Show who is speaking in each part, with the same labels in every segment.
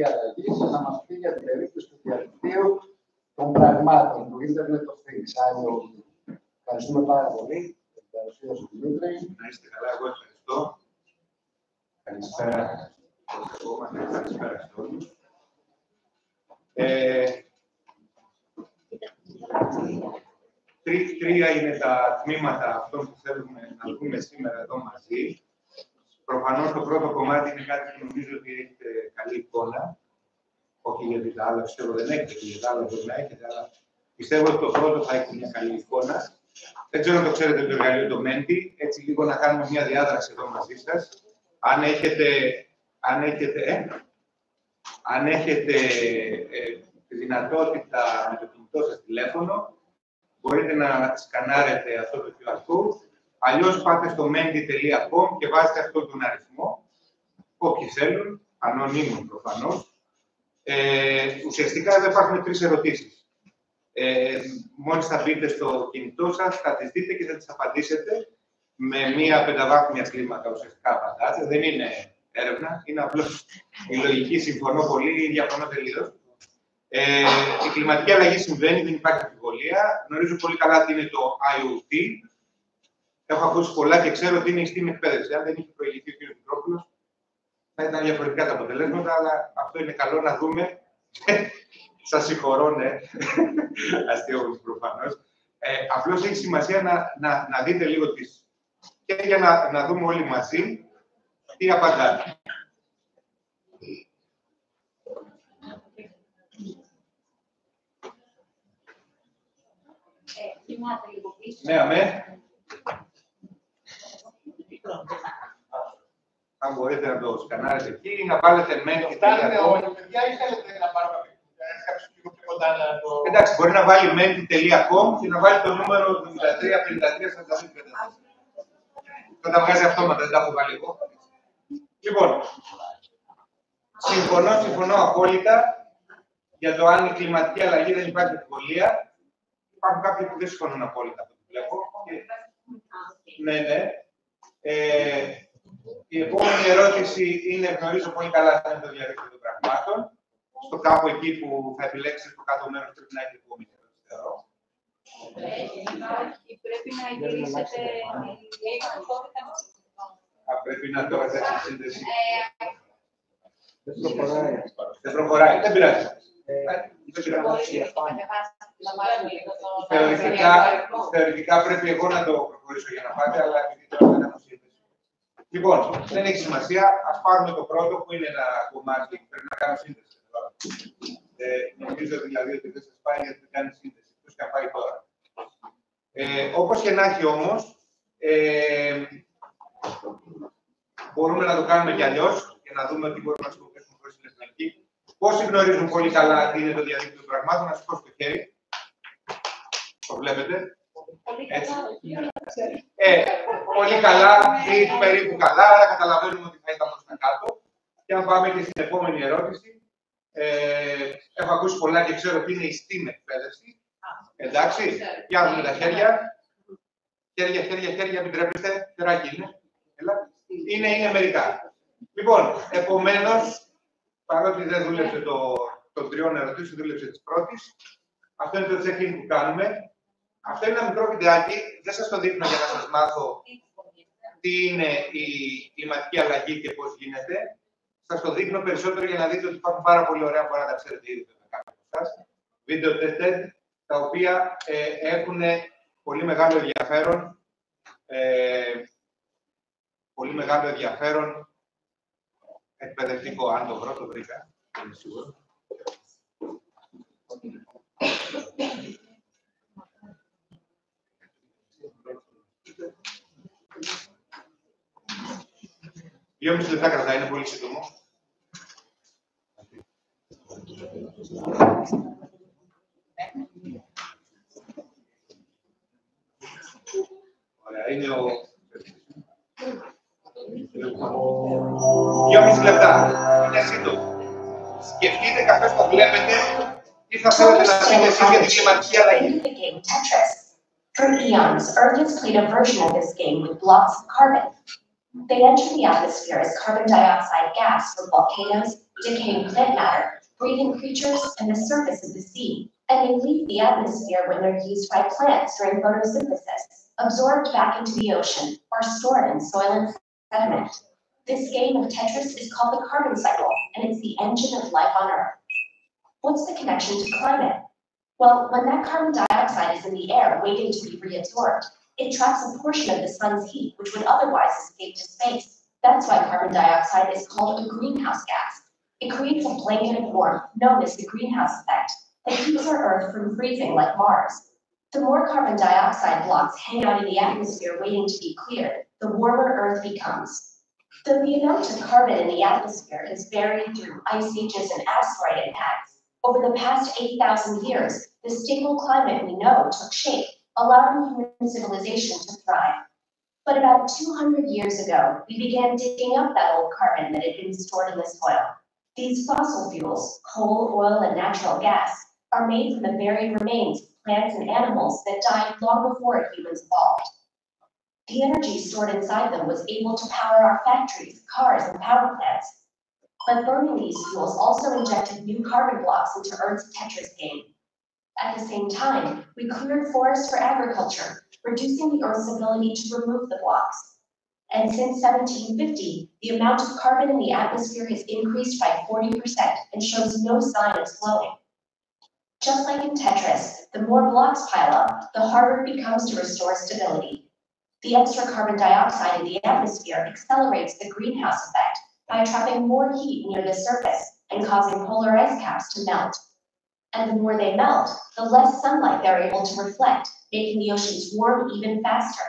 Speaker 1: αλλαγή και να μας πει για την περίπτωση του διαδικτύου των πραγμάτων, του Internet of Things, IoT. Ευχαριστούμε πάρα πολύ για την παρουσία σου, Δημήτρη.
Speaker 2: Να είστε καλά, εγώ ευχαριστώ. Καλησπέρα. Καλησπέρα σε όλους. Τρία είναι τα τμήματα αυτών που θέλουμε να δούμε σήμερα εδώ μαζί. Προφανώς το πρώτο κομμάτι είναι κάτι που νομίζω ότι έχετε καλή εικόνα. Όχι γιατί τα άλλα πιστεύω δεν έχετε, γιατί τα άλλα μπορεί να έχετε, αλλά πιστεύω ότι το πρώτο θα έχει μια καλή εικόνα. Δεν ξέρω αν το ξέρετε το εργαλείο το Menti, έτσι λίγο να κάνουμε μια διάδραση εδώ μαζί σας. Αν έχετε τη δυνατότητα με το κινητό σας τηλέφωνο, μπορείτε να σκανάρετε αυτό το QR code. Αλλιώς πάτε στο menti.com και βάζετε αυτόν τον αριθμό. Όποιοι θέλουν, ανωνύμων προφανώς. Ουσιαστικά εδώ υπάρχουν τρεις ερωτήσεις. Μόλις θα μπείτε στο κινητό σας, θα τις δείτε και θα τις απαντήσετε με μία πενταβάθμια κλίμακα ουσιαστικά απαντάτε. Δεν είναι έρευνα, είναι απλώς η λογική. Συμφωνώ πολύ, διαφωνώ τελείως. Η κλιματική αλλαγή συμβαίνει, δεν υπάρχει αμφιβολία. Γνωρίζω πολύ καλά τι είναι το IoT. Έχω ακούσει πολλά και ξέρω ότι είναι η STEAM εκπαίδευση. Αν δεν είχε προηγηθεί ο κ. Μικρόπουλος, θα ήταν διαφορετικά τα αποτελέσματα, αλλά αυτό είναι καλό να δούμε. Σας συγχωρώ, ναι. Αστείωμος προφανώς. Απλώς έχει σημασία να δείτε λίγο τις. Και για να δούμε όλοι μαζί τι απαντάτε. Ναι, αμέ. Αν μπορείτε να το σκανάρετε εκεί ή να βάλετε Menti. Εντάξει, μπορεί να βάλει Menti.com και να βάλει το νούμερο 93-53-42. Θα τα βγάζει αυτόματα, δεν τα έχω βάλει εγώ. Λοιπόν, συμφωνώ απόλυτα για το αν η κλιματική αλλαγή δεν υπάρχει αμφιβολία. Υπάρχουν κάποιοι που δεν συμφωνούν απόλυτα αυτό που βλέπω. Ναι. Η επόμενη ερώτηση είναι, γνωρίζω πολύ καλά τι είναι το διαδίκτυο των πραγμάτων. Στο κάπου εκεί που θα επιλέξετε το κάτω μέρος πρέπει να έχει επόμενη ερώτηση, θεωρώ.
Speaker 3: Πρέπει να γυρίσετε
Speaker 2: Πρέπει να το έχετε στη σύνδεση. Δεν προχωράει. Δεν πειράζει. Θεωρητικά πρέπει εγώ να το προχωρήσω για να πάτε, αλλά επειδή τώρα δεν έχω σύνδεση. Λοιπόν, δεν έχει σημασία. Ας πάρουμε το πρώτο που είναι ένα κομμάτι. Πρέπει να κάνω σύνδεση. Νομίζω δηλαδή ότι δεν σας πάει γιατί δεν κάνει σύνδεση. Ποιος και αν πάει τώρα. Όπως και να έχει όμως, μπορούμε να το κάνουμε κι αλλιώς και να δούμε τι μπορούμε να χρησιμοποιήσουμε χωρίς ηλεκτρονική. Πόσοι γνωρίζουν πολύ καλά τι είναι το διαδίκτυο των πραγμάτων, να σηκώσω το χέρι. Το βλέπετε. Πολύ καλά, ή περίπου καλά, άρα καταλαβαίνουμε ότι θα ήταν προς τα κάτω. Και αν πάμε και στην επόμενη ερώτηση, έχω ακούσει πολλά και ξέρω ότι είναι η STEAM εκπαίδευση. Εντάξει, πιάνουμε τα χέρια. Χέρια, μην τρέπεστε. Χεράκι είναι. Είναι μερικά. Λοιπόν, επομένως, παρότι δεν δούλεψε των τριών ερωτήσεων, δούλεψε της πρώτης. Αυτό είναι το check-in που κάνουμε. Αυτό είναι ένα μικρό βιντεάκι. Δεν σας το δείχνω για να σας μάθω τι είναι η κλιματική αλλαγή και πώς γίνεται. Σας το δείχνω περισσότερο για να δείτε ότι υπάρχουν πάρα πολύ ωραία, μπορεί να τα ξέρετε ήδη με κάποιον από εσάς. Βίντεο TED, τα οποία έχουν πολύ μεγάλο ενδιαφέρον. Πολύ μεγάλο ενδιαφέρον εκπαιδευτικό, αν το βρω, το βρήκα. Είμαι σίγουρο. Δύο μισή λεπτά κρατάει, είναι πολύ σύντομο. Ωραία, είναι ο... 2,5 λεπτά. Είναι σύντομο. Σκεφτείτε καθώς το βλέπετε τι θα θέλετε να πείτε εσείς για την κλιματική αλλαγή.
Speaker 4: For eons, Earth has played a version of this game with blocks of carbon. They enter the atmosphere as carbon dioxide gas from volcanoes, decaying plant matter, breathing creatures, and the surface of the sea. And they leave the atmosphere when they're used by plants during photosynthesis, absorbed back into the ocean, or stored in soil and sediment. This game of Tetris is called the carbon cycle, and it's the engine of life on Earth. What's the connection to climate? Well, when that carbon dioxide is in the air waiting to be reabsorbed, it traps a portion of the sun's heat, which would otherwise escape to space. That's why carbon dioxide is called a greenhouse gas. It creates a blanket of warmth known as the greenhouse effect that keeps our Earth from freezing like Mars. The more carbon dioxide blocks hang out in the atmosphere waiting to be cleared, the warmer Earth becomes. Though the amount of carbon in the atmosphere has varied through ice ages and asteroid impacts, over the past 8,000 years, the stable climate we know took shape, allowing human civilization to thrive. But about 200 years ago, we began digging up that old carbon that had been stored in the soil. These fossil fuels, coal, oil, and natural gas, are made from the buried remains of plants and animals that died long before humans evolved. The energy stored inside them was able to power our factories, cars, and power plants. But burning these fuels also injected new carbon blocks into Earth's Tetris game. At the same time, we cleared forests for agriculture, reducing the Earth's ability to remove the blocks. And since 1750, the amount of carbon in the atmosphere has increased by 40% and shows no sign of slowing. Just like in Tetris, the more blocks pile up, the harder it becomes to restore stability. The extra carbon dioxide in the atmosphere accelerates the greenhouse effect by trapping more heat near the surface and causing polar ice caps to melt. And the more they melt, the less sunlight they're able to reflect, making the oceans warm even faster.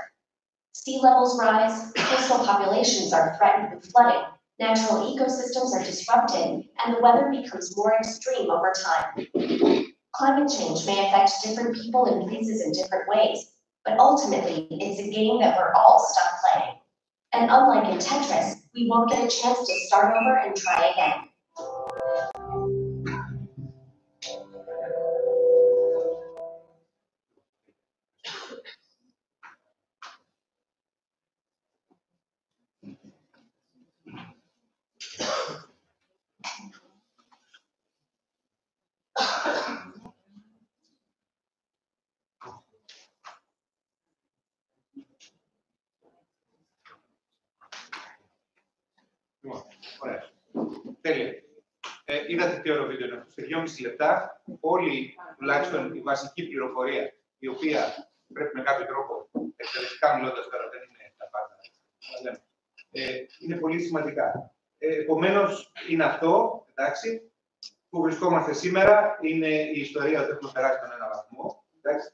Speaker 4: Sea levels rise, coastal populations are threatened with flooding, natural ecosystems are disrupted, and the weather becomes more extreme over time. Climate change may affect different people and places in different ways, but ultimately, it's a game that we're all stuck playing. And unlike in Tetris, we won't get a chance to start over and try again.
Speaker 2: Ωραία. Τέλεια. Είδατε τι ωραίο βίντεο είναι αυτό. Σε 2,5 λεπτά, όλη τουλάχιστον η βασική πληροφορία, η οποία πρέπει με κάποιο τρόπο, εκτελεστικά μιλώντας τώρα, δεν είναι τα πάντα, αλλά είναι πολύ σημαντικά. Επομένως, είναι αυτό, εντάξει, που βρισκόμαστε σήμερα, είναι η ιστορία ότι έχουμε περάσει τον ένα βαθμό. Εντάξει.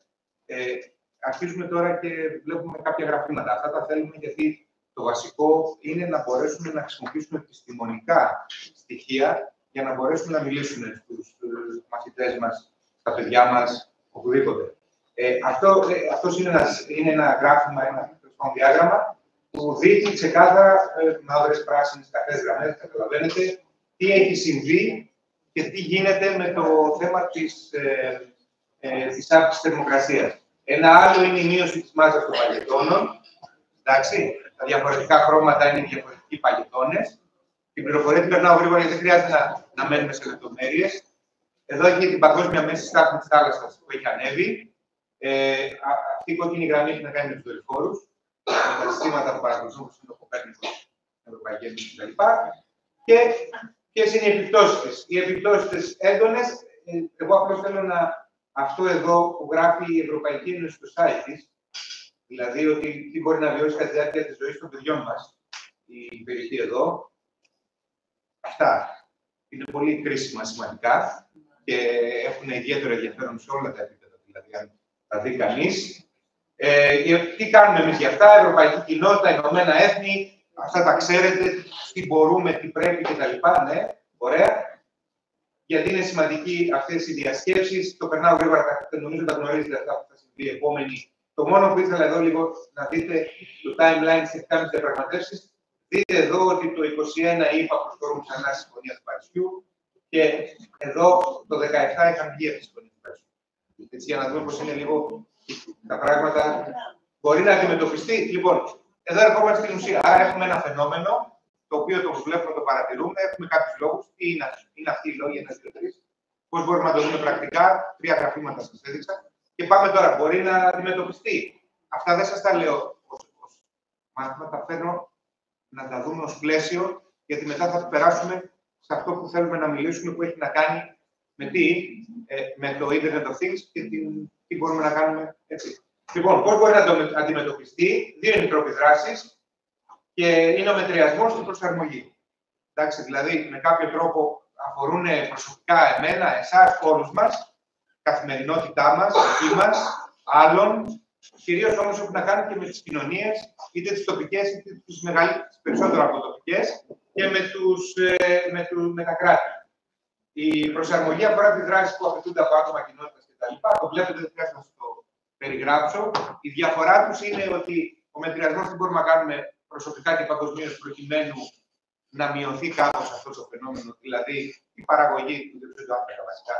Speaker 2: Αρχίζουμε τώρα και βλέπουμε κάποια γραφήματα. Αυτά τα θέλουμε γιατί το βασικό είναι να μπορέσουμε να χρησιμοποιήσουμε επιστημονικά στοιχεία για να μπορέσουμε να μιλήσουμε στους μαθητές μας, στα παιδιά μας, οπουδήποτε. Αυτός είναι ένα γράφημα, ένα διάγραμμα που δείχνει ξεκάθαρα μαύρες, πράσινες, καφές γραμμές, καταλαβαίνετε τι έχει συμβεί και τι γίνεται με το θέμα της αύξησης θερμοκρασίας. Ένα άλλο είναι η μείωση της μάζας των παγετώνων. Εντάξει, τα διαφορετικά χρώματα είναι διαφορετικοί παγετώνες. Την πληροφορία την περνάω γρήγορα γιατί δεν χρειάζεται να μένουμε σε λεπτομέρειες. Εδώ έχει την παγκόσμια μέση στάθμη της θάλασσας που έχει ανέβει. Αυτή η κόκκινη γραμμή έχει να κάνει με τους δορυφόρους, με τα συστήματα που παρακολουθούν, όπως είναι το Κοπέρνικος, Ευρωπαϊκή Ένωση κτλ. Και ποιες είναι οι επιπτώσεις της. Οι επιπτώσεις της έντονες, εγώ απλώς θέλω να. Αυτό εδώ που γράφει η Ευρωπαϊκή Ένωση στο site της, δηλαδή ότι τι μπορεί να βιώσει κατά τη διάρκεια της ζωής των παιδιών μας, η περιοχή εδώ, αυτά είναι πολύ κρίσιμα σημαντικά και έχουν ιδιαίτερο ενδιαφέρον σε όλα τα επίπεδα, δηλαδή αν τα δει κανείς. Τι κάνουμε εμείς για αυτά, Ευρωπαϊκή Κοινότητα, Ηνωμένα Έθνη, αυτά τα ξέρετε, τι μπορούμε, τι πρέπει κτλ. Ναι, ωραία. Γιατί είναι σημαντική αυτές οι διασκέψεις. Το περνάω γρήγορα, νομίζω τα γνωρίζετε αυτά που θα συμβεί επόμενη. Το μόνο που ήθελα εδώ λίγο να δείτε το timeline σχετικά με τις διαπραγματεύσεις. Δείτε εδώ ότι το 2021 είπα προσχωρούν ξανά στη Συμφωνία του Παρισιού και εδώ το 2017 είχαν βγει από τη Συμφωνία του Παρισιού. Έτσι, για να δούμε πώς είναι λίγο τα πράγματα. Μπορεί να αντιμετωπιστεί. Λοιπόν, Εδώ ερχόμαστε στην ουσία. Άρα έχουμε ένα φαινόμενο, το οποίο το βλέπουμε, το παρατηρούμε, έχουμε κάποιους λόγους. Τι είναι αυτοί οι λόγοι, 1, 2, 3. Πώς μπορούμε να το δούμε πρακτικά, 3 γραφήματα σας έδειξα. Και πάμε τώρα, μπορεί να αντιμετωπιστεί. Αυτά δεν σας τα λέω ως μάθημα, τα φέρνω να τα δούμε ως πλαίσιο, γιατί μετά θα περάσουμε σε αυτό που θέλουμε να μιλήσουμε, που έχει να κάνει με το Internet of Things και τι μπορούμε να κάνουμε έτσι. Λοιπόν, πώς μπορεί να το αντιμετωπιστεί, 2 είναι οι τρόποι δράσης και είναι ο μετριασμός και η προσαρμογή. Εντάξει, δηλαδή, με κάποιο τρόπο αφορούν προσωπικά εμένα, εσάς, όλους μας, καθημερινότητά μας, δική μας, άλλων, κυρίως όμως έχουν να κάνουν και με τις κοινωνίες, είτε τις τοπικές, είτε τις μεγαλύτερες, περισσότερο από τοπικές, και με τα κράτη. Η προσαρμογή αφορά τις δράσεις που απαιτούνται από άτομα, κοινότητας κτλ. Το βλέπετε, δεν χρειάζεται να σας το περιγράψω. Η διαφορά τους είναι ότι ο μετριασμός δεν μπορούμε να κάνουμε προσωπικά και παγκοσμίως προκειμένου να μειωθεί κάπως αυτό το φαινόμενο, δηλαδή η παραγωγή του διοξειδίου του άνθρακα βασικά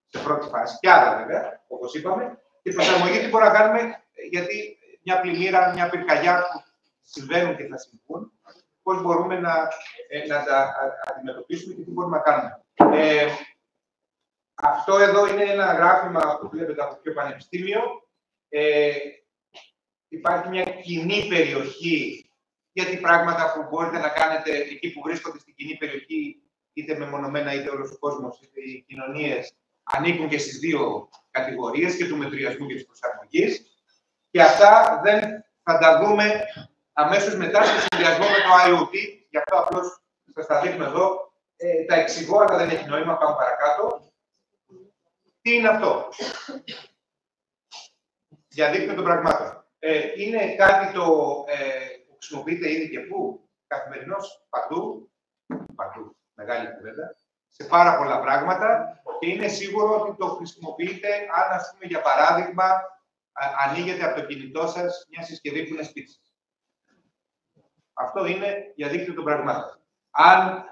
Speaker 2: σε πρώτη φάση, και άλλα βέβαια, όπως είπαμε. Και η προσαρμογή τι μπορούμε να κάνουμε, γιατί μια πλημμύρα, μια πυρκαγιά που συμβαίνουν και θα συμβούν, πώς μπορούμε να τα αντιμετωπίσουμε και τι μπορούμε να κάνουμε. Αυτό εδώ είναι ένα γράφημα που βλέπετε από το Πανεπιστήμιο. Υπάρχει μια κοινή περιοχή, γιατί πράγματα που μπορείτε να κάνετε εκεί που βρίσκονται στην κοινή περιοχή, είτε μεμονωμένα είτε όλος ο κόσμος, είτε οι κοινωνίες, ανήκουν και στις 2 κατηγορίες, και του μετριασμού και της προσαρμογής. Και αυτά δεν θα τα δούμε αμέσως μετά στο συνδυασμό με το IoT. Γι' αυτό απλώς σας τα δείχνω εδώ. Τα εξηγώ, αλλά δεν έχει νόημα. Πάμε παρακάτω. Τι είναι αυτό? Διαδίκτυο των πραγμάτων. Είναι κάτι που χρησιμοποιείται ήδη και πού? Καθημερινώς, παντού, μεγάλη κουβέντα, σε πάρα πολλά πράγματα, και είναι σίγουρο ότι το χρησιμοποιείτε αν, ας πούμε, για παράδειγμα, ανοίγετε από το κινητό σας μια συσκευή που είναι σπίτι σας. Αυτό είναι διαδίκτυο των πραγμάτων. Αν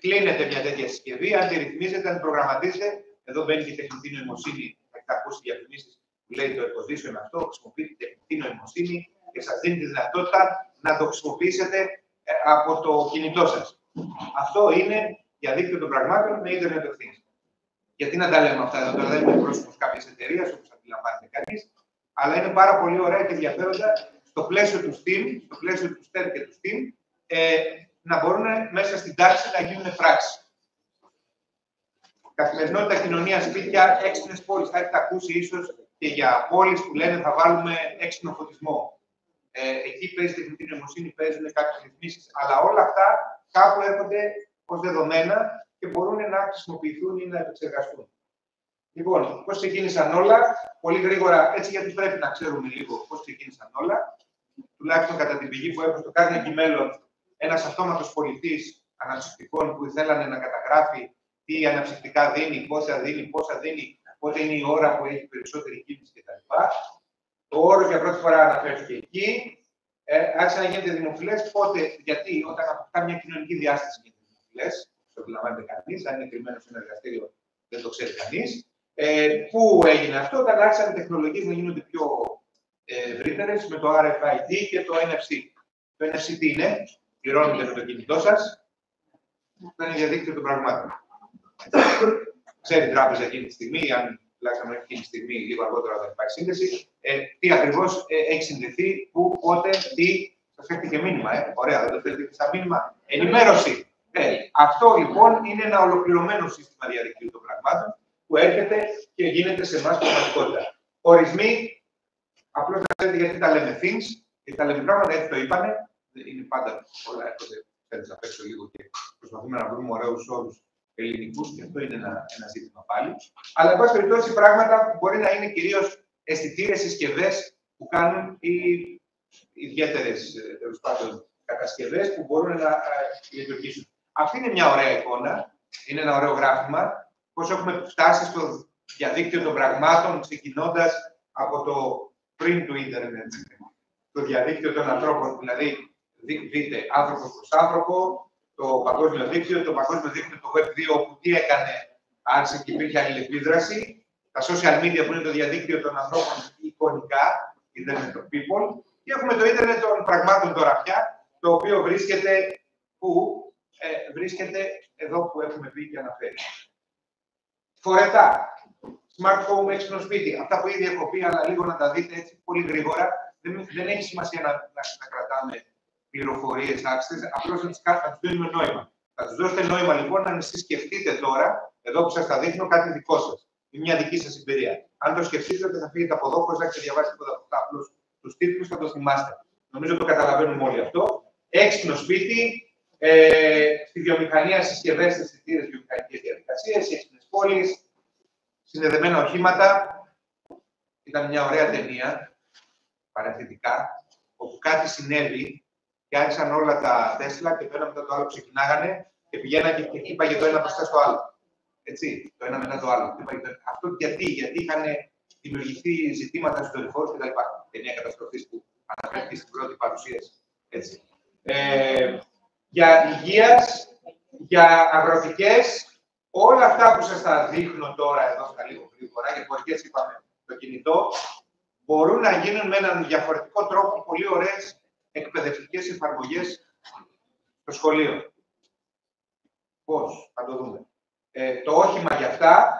Speaker 2: κλείνετε μια τέτοια συσκευή, αν τη ρυθμίζετε, αν προγραμματίζετε, εδώ μπαίνει και η τεχνητή νοημοσύνη, θα ακούσει διαφημίσεις που λέει το position αυτό, χρησιμοποιείτε τεχνητή νοημοσύνη και σας δίνει τη δυνατότητα να το χρησιμοποιήσετε από το κινητό σας. Αυτό είναι διαδίκτυο των πραγμάτων με Internet of Things. Γιατί να τα λέμε αυτά εδώ, τώρα δεν είναι πρόσωπος κάποιας εταιρείας, όπως αντιλαμβάνεται κανείς, αλλά είναι πάρα πολύ ωραία και ενδιαφέροντα στο πλαίσιο του STEAM, στο πλαίσιο του STEM και του STEAM, να μπορούν μέσα στην τάξη να γίνουν πράξεις. Καθημερινότητα, κοινωνία, σπίτια, έξυπνες πόλεις. Θα έχετε ακούσει ίσως και για πόλεις που λένε θα βάλουμε έξυπνο φωτισμό. Εκεί παίζει τεχνητή νοημοσύνη, παίζουν κάποιες ρυθμίσεις, αλλά όλα αυτά κάπου έρχονται ως δεδομένα και μπορούν να χρησιμοποιηθούν ή να επεξεργαστούν. Λοιπόν, πώς ξεκίνησαν όλα, πολύ γρήγορα, έτσι, γιατί πρέπει να ξέρουμε λίγο πώς ξεκίνησαν όλα. Τουλάχιστον κατά την πηγή που έχω στο Carnegie Mellon, ένας αυτόματος πολιτής αναψυκτικών που ήθελαν να καταγράφει τι αναψυκτικά δίνει, πόσα δίνει, πότε είναι η ώρα που έχει περισσότερη κίνηση κτλ. Το όρος για πρώτη φορά αναφέρθηκε εκεί. Άρχισε να γίνεται δημοφιλές. Πότε? Γιατί όταν αποκτά μια κοινωνική διάσταση γίνεται δημοφιλές, το αντιλαμβάνεται κανείς, αν είναι κρυμμένο σε ένα εργαστήριο δεν το ξέρει κανείς. Πού έγινε αυτό? Όταν άρχισαν οι τεχνολογίες να γίνονται πιο ευρύτερες με το RFID και το NFC. Το NFC τι είναι? Πληρώνετε με το κινητό σας. Αυτό είναι διαδίκτυο των πραγμάτων. Ξέρει η τράπεζα εκείνη τη στιγμή, αν τουλάχιστον εκείνη τη στιγμή, λίγο αργότερα όταν υπάρχει σύνδεση, τι ακριβώς έχει συνδεθεί, πού, πότε, τι. Σας έρχεται και μήνυμα, ωραία, δεν το θέλετε σαν μήνυμα. Ενημέρωση. Αυτό λοιπόν είναι ένα ολοκληρωμένο σύστημα διαδικτύου των πραγμάτων που έρχεται και γίνεται σε εμάς πραγματικότητα. Ορισμοί, απλώς να ξέρετε γιατί τα λέμε things, γιατί τα λέμε πράγματα, έτσι το είπανε. Είναι πάντα όλα έρχονται, θέλεις να παίξω λίγο και προσπαθούμε να βρούμε ωραίους όρους ελληνικούς, και αυτό είναι ένα ζήτημα πάλι. Αλλά, εν πάση περιπτώσει, πράγματα που μπορεί να είναι κυρίως αισθητήρες συσκευές που κάνουν ή ιδιαίτερες κατασκευές που μπορούν να λειτουργήσουν. Αυτή είναι μια ωραία εικόνα, είναι ένα ωραίο γράφημα, πώς έχουμε φτάσει στο διαδίκτυο των πραγμάτων, ξεκινώντας από το πριν του ίντερνετ, το διαδίκτυο των ανθρώπων, δηλαδή δείτε άνθρωπο προς άνθρωπο, το παγκόσμιο δίκτυο, το Web2, όπου τι έκανε, άρχισε και υπήρχε αλληλεπίδραση, τα social media που είναι το διαδίκτυο των ανθρώπων εικονικά, Internet of People, Και έχουμε το ίντερνετ των πραγμάτων τώρα πια, το οποίο βρίσκεται πού? Βρίσκεται εδώ που έχουμε πει και αναφέρει. Φορετά, smart home, έξυπνο σπίτι, αυτά που ήδη έχω πει, αλλά λίγο να τα δείτε έτσι πολύ γρήγορα. Δεν έχει σημασία να κρατάμε πληροφορίες άξιτες, απλώς να τις δίνουμε νόημα. Θα τους δώσετε νόημα λοιπόν αν εσείς σκεφτείτε τώρα, εδώ που σας τα δείχνω, κάτι δικό σας. Είναι μια δική σας εμπειρία. Αν το σκεφτείτε, ότι θα φύγετε από εδώ, χωρίς να έχετε διαβάσει τίποτα από αυτά, απλώς τους τίτλους θα το θυμάστε. Νομίζω το καταλαβαίνουμε όλοι αυτό. Έξυπνο σπίτι, στη βιομηχανία συσκευές, αισθητήρες, βιομηχανικές διαδικασίες, έξυπνες πόλεις, συνδεδεμένα οχήματα. Ήταν μια ωραία ταινία, παρενθετικά, όπου κάτι συνέβη και άρχισαν όλα τα Τέσλα και το ένα μετά το άλλο ξεκινάγανε και πηγαίνανε και χτύπαγε το ένα μπροστά στο άλλο. Έτσι, το ένα μετά το άλλο. Αυτό γιατί είχαν δημιουργηθεί ζητήματα στους δορυφόρους κτλ. Ταινία καταστροφής που αναφέρθηκε στην πρώτη παρουσίαση. Έτσι. Για υγείας, για αγροτικές, όλα αυτά που σας τα δείχνω τώρα εδώ στα λίγο γρήγορα, για πορικές είπαμε το κινητό, μπορούν να γίνουν με έναν διαφορετικό τρόπο πολύ ωραίες εκπαιδευτικές εφαρμογές στο σχολείο. Πώς, θα το δούμε. Το όχημα για αυτά,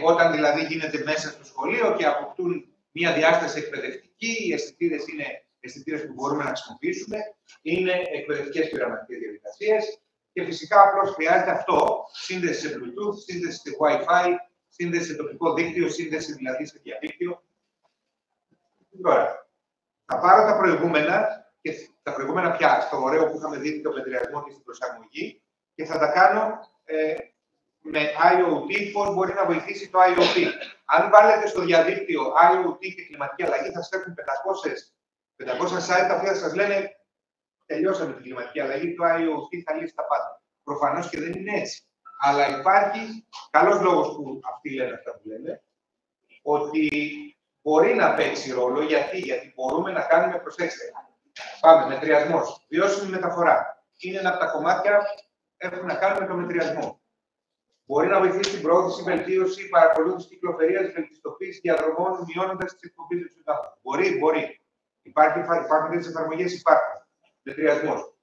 Speaker 2: όταν δηλαδή γίνεται μέσα στο σχολείο και αποκτούν μία διάσταση εκπαιδευτική, οι αισθητήρες είναι αισθητήρες που μπορούμε να χρησιμοποιήσουμε, είναι εκπαιδευτικές πειραματικές διαδικασίες και φυσικά απλώς χρειάζεται αυτό, σύνδεση σε Bluetooth, σύνδεση σε Wi-Fi, σύνδεση σε τοπικό δίκτυο, σύνδεση δηλαδή σε διαδίκτυο. Τώρα, θα πάρω τα προηγούμενα και τα προηγούμενα πια στο ωραίο που είχαμε δει το μετριασμό και στην προσαρμογή και θα τα κάνω με IoT, πώς μπορεί να βοηθήσει το IoT. Αν βάλετε στο διαδίκτυο IoT και κλιματική αλλαγή, θα σας έρθουν 500 site τα οποία θα σας λένε τελειώσαμε την κλιματική αλλαγή, το IoT θα λύσει τα πάντα. Προφανώς και δεν είναι έτσι. Αλλά υπάρχει καλός λόγος που αυτοί λένε αυτά που λένε, ότι μπορεί να παίξει ρόλο. Γιατί μπορούμε να κάνουμε, προσέξτε, πάμε, μετριασμός, βιώσιμη μεταφορά. Είναι ένα από τα κομμάτια που έχουν να κάνουν με το μετριασμό. Μπορεί να βοηθήσει την προώθηση, βελτίωση, παρακολούθηση κυκλοφορίας, βελτιστοποίηση διαδρομών, μειώνοντας τις εκπομπές του υδάτου. Μπορεί. Υπάρχουν τέτοιες εφαρμογές, υπάρχουν. Μετριασμός.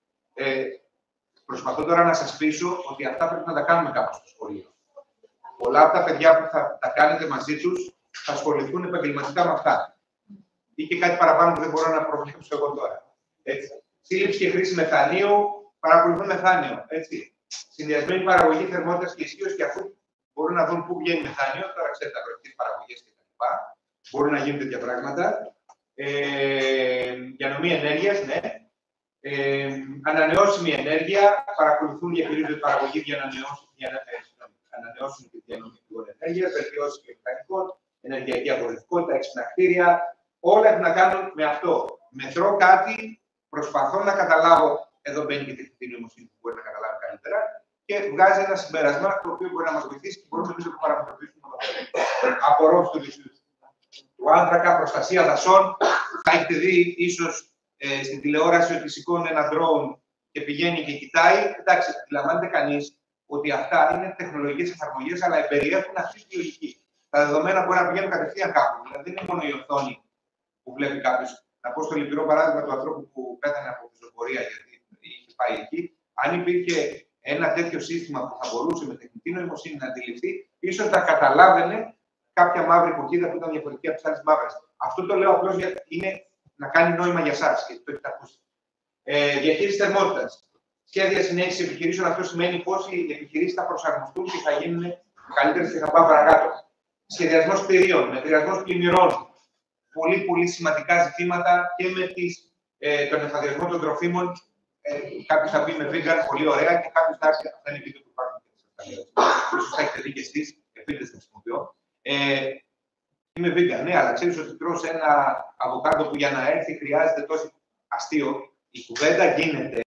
Speaker 2: Προσπαθώ τώρα να σας πείσω ότι αυτά πρέπει να τα κάνουμε κάπου στο σχολείο. Πολλά από τα παιδιά που θα τα κάνετε μαζί τους θα ασχοληθούν επαγγελματικά με αυτά. Ή και κάτι παραπάνω που δεν μπορώ να προβλέψω εγώ τώρα. Έτσι. Σύλληψη και χρήση μεθανίου, παρακολουθούν μεθάνιο. Έτσι. Συνδυασμένη παραγωγή θερμότητας και ισχύως και αφού μπορούν να δουν πού βγαίνει μεθάνιο, τώρα ξέρετε αγροτικές παραγωγές κτλ. Μπορούν να γίνουν τέτοια πράγματα. Διανομή ενέργειας, ναι. Ανανεώσιμη ενέργεια, παρακολουθούν και διαχειρίζονται παραγωγή ανανεώσιμη και διανομή ενέργειας, βελτιώσεις βιομηχανικών, ενεργειακή αποδοτικότητα, έξυπνα κτίρια. Όλα έχουν να κάνουν με αυτό. Μετρώ κάτι, προσπαθώ να καταλάβω. Εδώ μπαίνει και η τεχνητή νοημοσύνη που μπορεί να καταλάβει καλύτερα και βγάζει ένα συμπέρασμα το οποίο μπορεί να μας βοηθήσει και μπορούμε εμείς να το παραμετρήσουμε. Απορρόφηση του άνθρακα, προστασία δασών. Θα έχετε δει ίσως στην τηλεόραση ότι σηκώνει ένα drone και πηγαίνει και κοιτάει. Εντάξει, αντιλαμβάνεται κανείς ότι αυτά είναι τεχνολογικές εφαρμογές, αλλά περιέχουν αυτή τη λογική. Τα δεδομένα μπορεί να πηγαίνουν κατευθείαν κάπου. Δηλαδή δεν είναι μόνο η οθόνη που βλέπει κάποιος. Να πω στο λυπηρό παράδειγμα του ανθρώπου που πέθανε από πεζοπορία, γιατί είχε πάει εκεί. Αν υπήρχε ένα τέτοιο σύστημα που θα μπορούσε με τεχνητή νοημοσύνη να αντιληφθεί, ίσως θα καταλάβαινε κάποια μαύρη κοκκίδα που ήταν διαφορετική από τις άλλες μαύρες. Αυτό το λέω απλώς γιατί είναι να κάνει νόημα για εσάς, γιατί το έχετε ακούσει. Διαχείριση θερμότητας. Σχέδια συνέχιση επιχειρήσεων. Αυτό σημαίνει πως οι επιχειρήσεις θα προσαρμοστούν και θα γίνουν καλύτερες και θα πάμε παρακάτω. Σχεδιασμός κτηρίων, μετριασμός πλημμυρών. Πολύ σημαντικά ζητήματα και με τον εφοδιασμό των τροφίμων. Κάποιος θα πει με vegan, πολύ ωραία, και κάποιος θα έρθει. Αυτά είναι βίντεο που υπάρχουν και στις ίσως θα έχετε δει και εσείς, επίτηδες να χρησιμοποιώ. Είμαι vegan, ναι, αλλά ξέρεις ότι τρως ένα αβοκάντο που για να έρθει χρειάζεται τόσο αστείο. Η κουβέντα γίνεται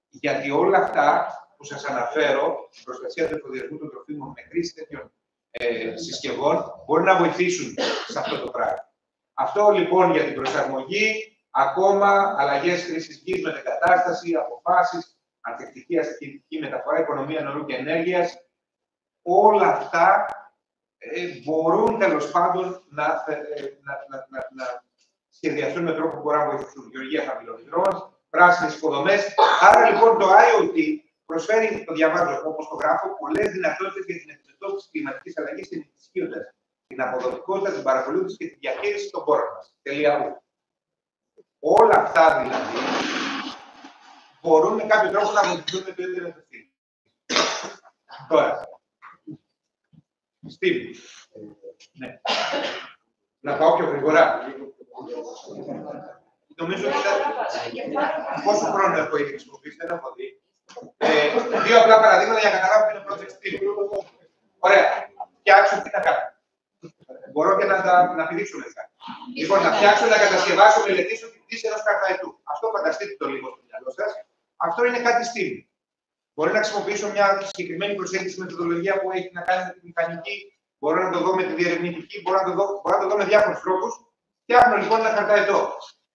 Speaker 2: γιατί όλα αυτά που σας αναφέρω, η προστασία του εφοδιασμού των τροφίμων με χρήση τέτοιων συσκευών, μπορεί να βοηθήσουν σε αυτό το πράγμα. Αυτό λοιπόν για την προσαρμογή, ακόμα αλλαγές χρήσης γης, μετεγκατάσταση, αποφάσεις, ανθεκτική αστική μεταφορά, οικονομία νερού και ενέργειας, όλα αυτά μπορούν τέλος πάντων να σχεδιαστούν με τρόπο που μπορούν να βοηθήσουν γεωργία χαμηλών υδρών, πράσινες υποδομές. Άρα λοιπόν το IoT προσφέρει, το διαβάζω όπως το γράφω, πολλές δυνατότητες για την αντιμετώπιση της κλιματικής αλλαγής, ενισχύοντας την αποδοτικότητα, την παρακολούθηση και τη διαχείριση των πόρων μας. Τελεία. Όλα αυτά δηλαδή μπορούν με κάποιο τρόπο να βοηθηθούν με το Ιντερνετ of Things. Τώρα, Στίβ, ναι. Να πάω πιο γρήγορα. Νομίζω ότι πόσο χρόνο έχω ήδη χρησιμοποιήσει, δεν έχω δει. Δύο απλά παραδείγματα για να καταλάβω τι είναι project Steve. Ωραία. Φτιάξω τι να κάνω. Μπορώ και να πηδήξω μετά. Λοιπόν, να φτιάξω, να κατασκευάσω, μελετήσω την πτήση ενός καρταϊτού. Αυτό φανταστείτε το λίγο στο μυαλό σας. Αυτό είναι κάτι Steve. Μπορεί να χρησιμοποιήσω μια συγκεκριμένη προσέγγιση μεθοδολογία που έχει να κάνει με τη μηχανική. Μπορώ να το δω με τη διερευνητική, μπορώ να το δω με διάφορους τρόπους. Φτιάχνω λοιπόν ένα χαρταετό.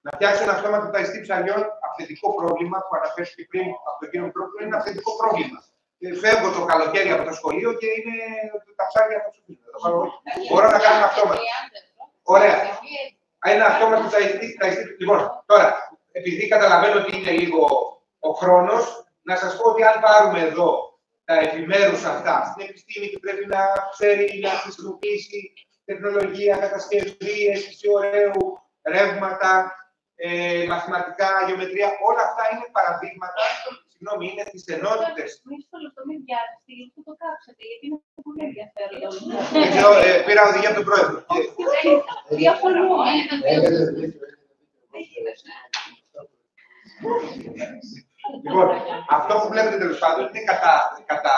Speaker 2: Να φτιάξω ένα αυτόματο ταϊστή ψαριών, αυθεντικό πρόβλημα που αναφέρθηκε πριν από τον κύριο Μικρόπουλο, είναι ένα αυθεντικό πρόβλημα. Φεύγω το καλοκαίρι από το σχολείο και είναι τα ψάρια θα ψηφίσουν. Μπορώ να κάνω ένα αυτόματο. Ωραία. Ένα αυτόματο ταϊστή. Λοιπόν, τώρα, επειδή καταλαβαίνω ότι είναι λίγο ο χρόνος, να σας πω ότι αν πάρουμε εδώ τα επιμέρους αυτά στην επιστήμη και πρέπει να ξέρει να χρησιμοποιήσει τεχνολογία, κατασκευή, αίσθηση ωραίου, ρεύματα, μαθηματικά, γεωμετρία, όλα αυτά είναι παραδείγματα, συγγνώμη, είναι τις ενότητες.
Speaker 3: Μισό λεπτό, μην βιάζεστε, γιατί το κάψετε, γιατί είναι πολύ ενδιαφέρον.
Speaker 2: Δεν ξέρω, πήρα οδηγία από τον πρόεδρο.
Speaker 3: Διαφωνούμε.
Speaker 2: Λοιπόν, αυτό που βλέπετε τέλος πάντων είναι κατά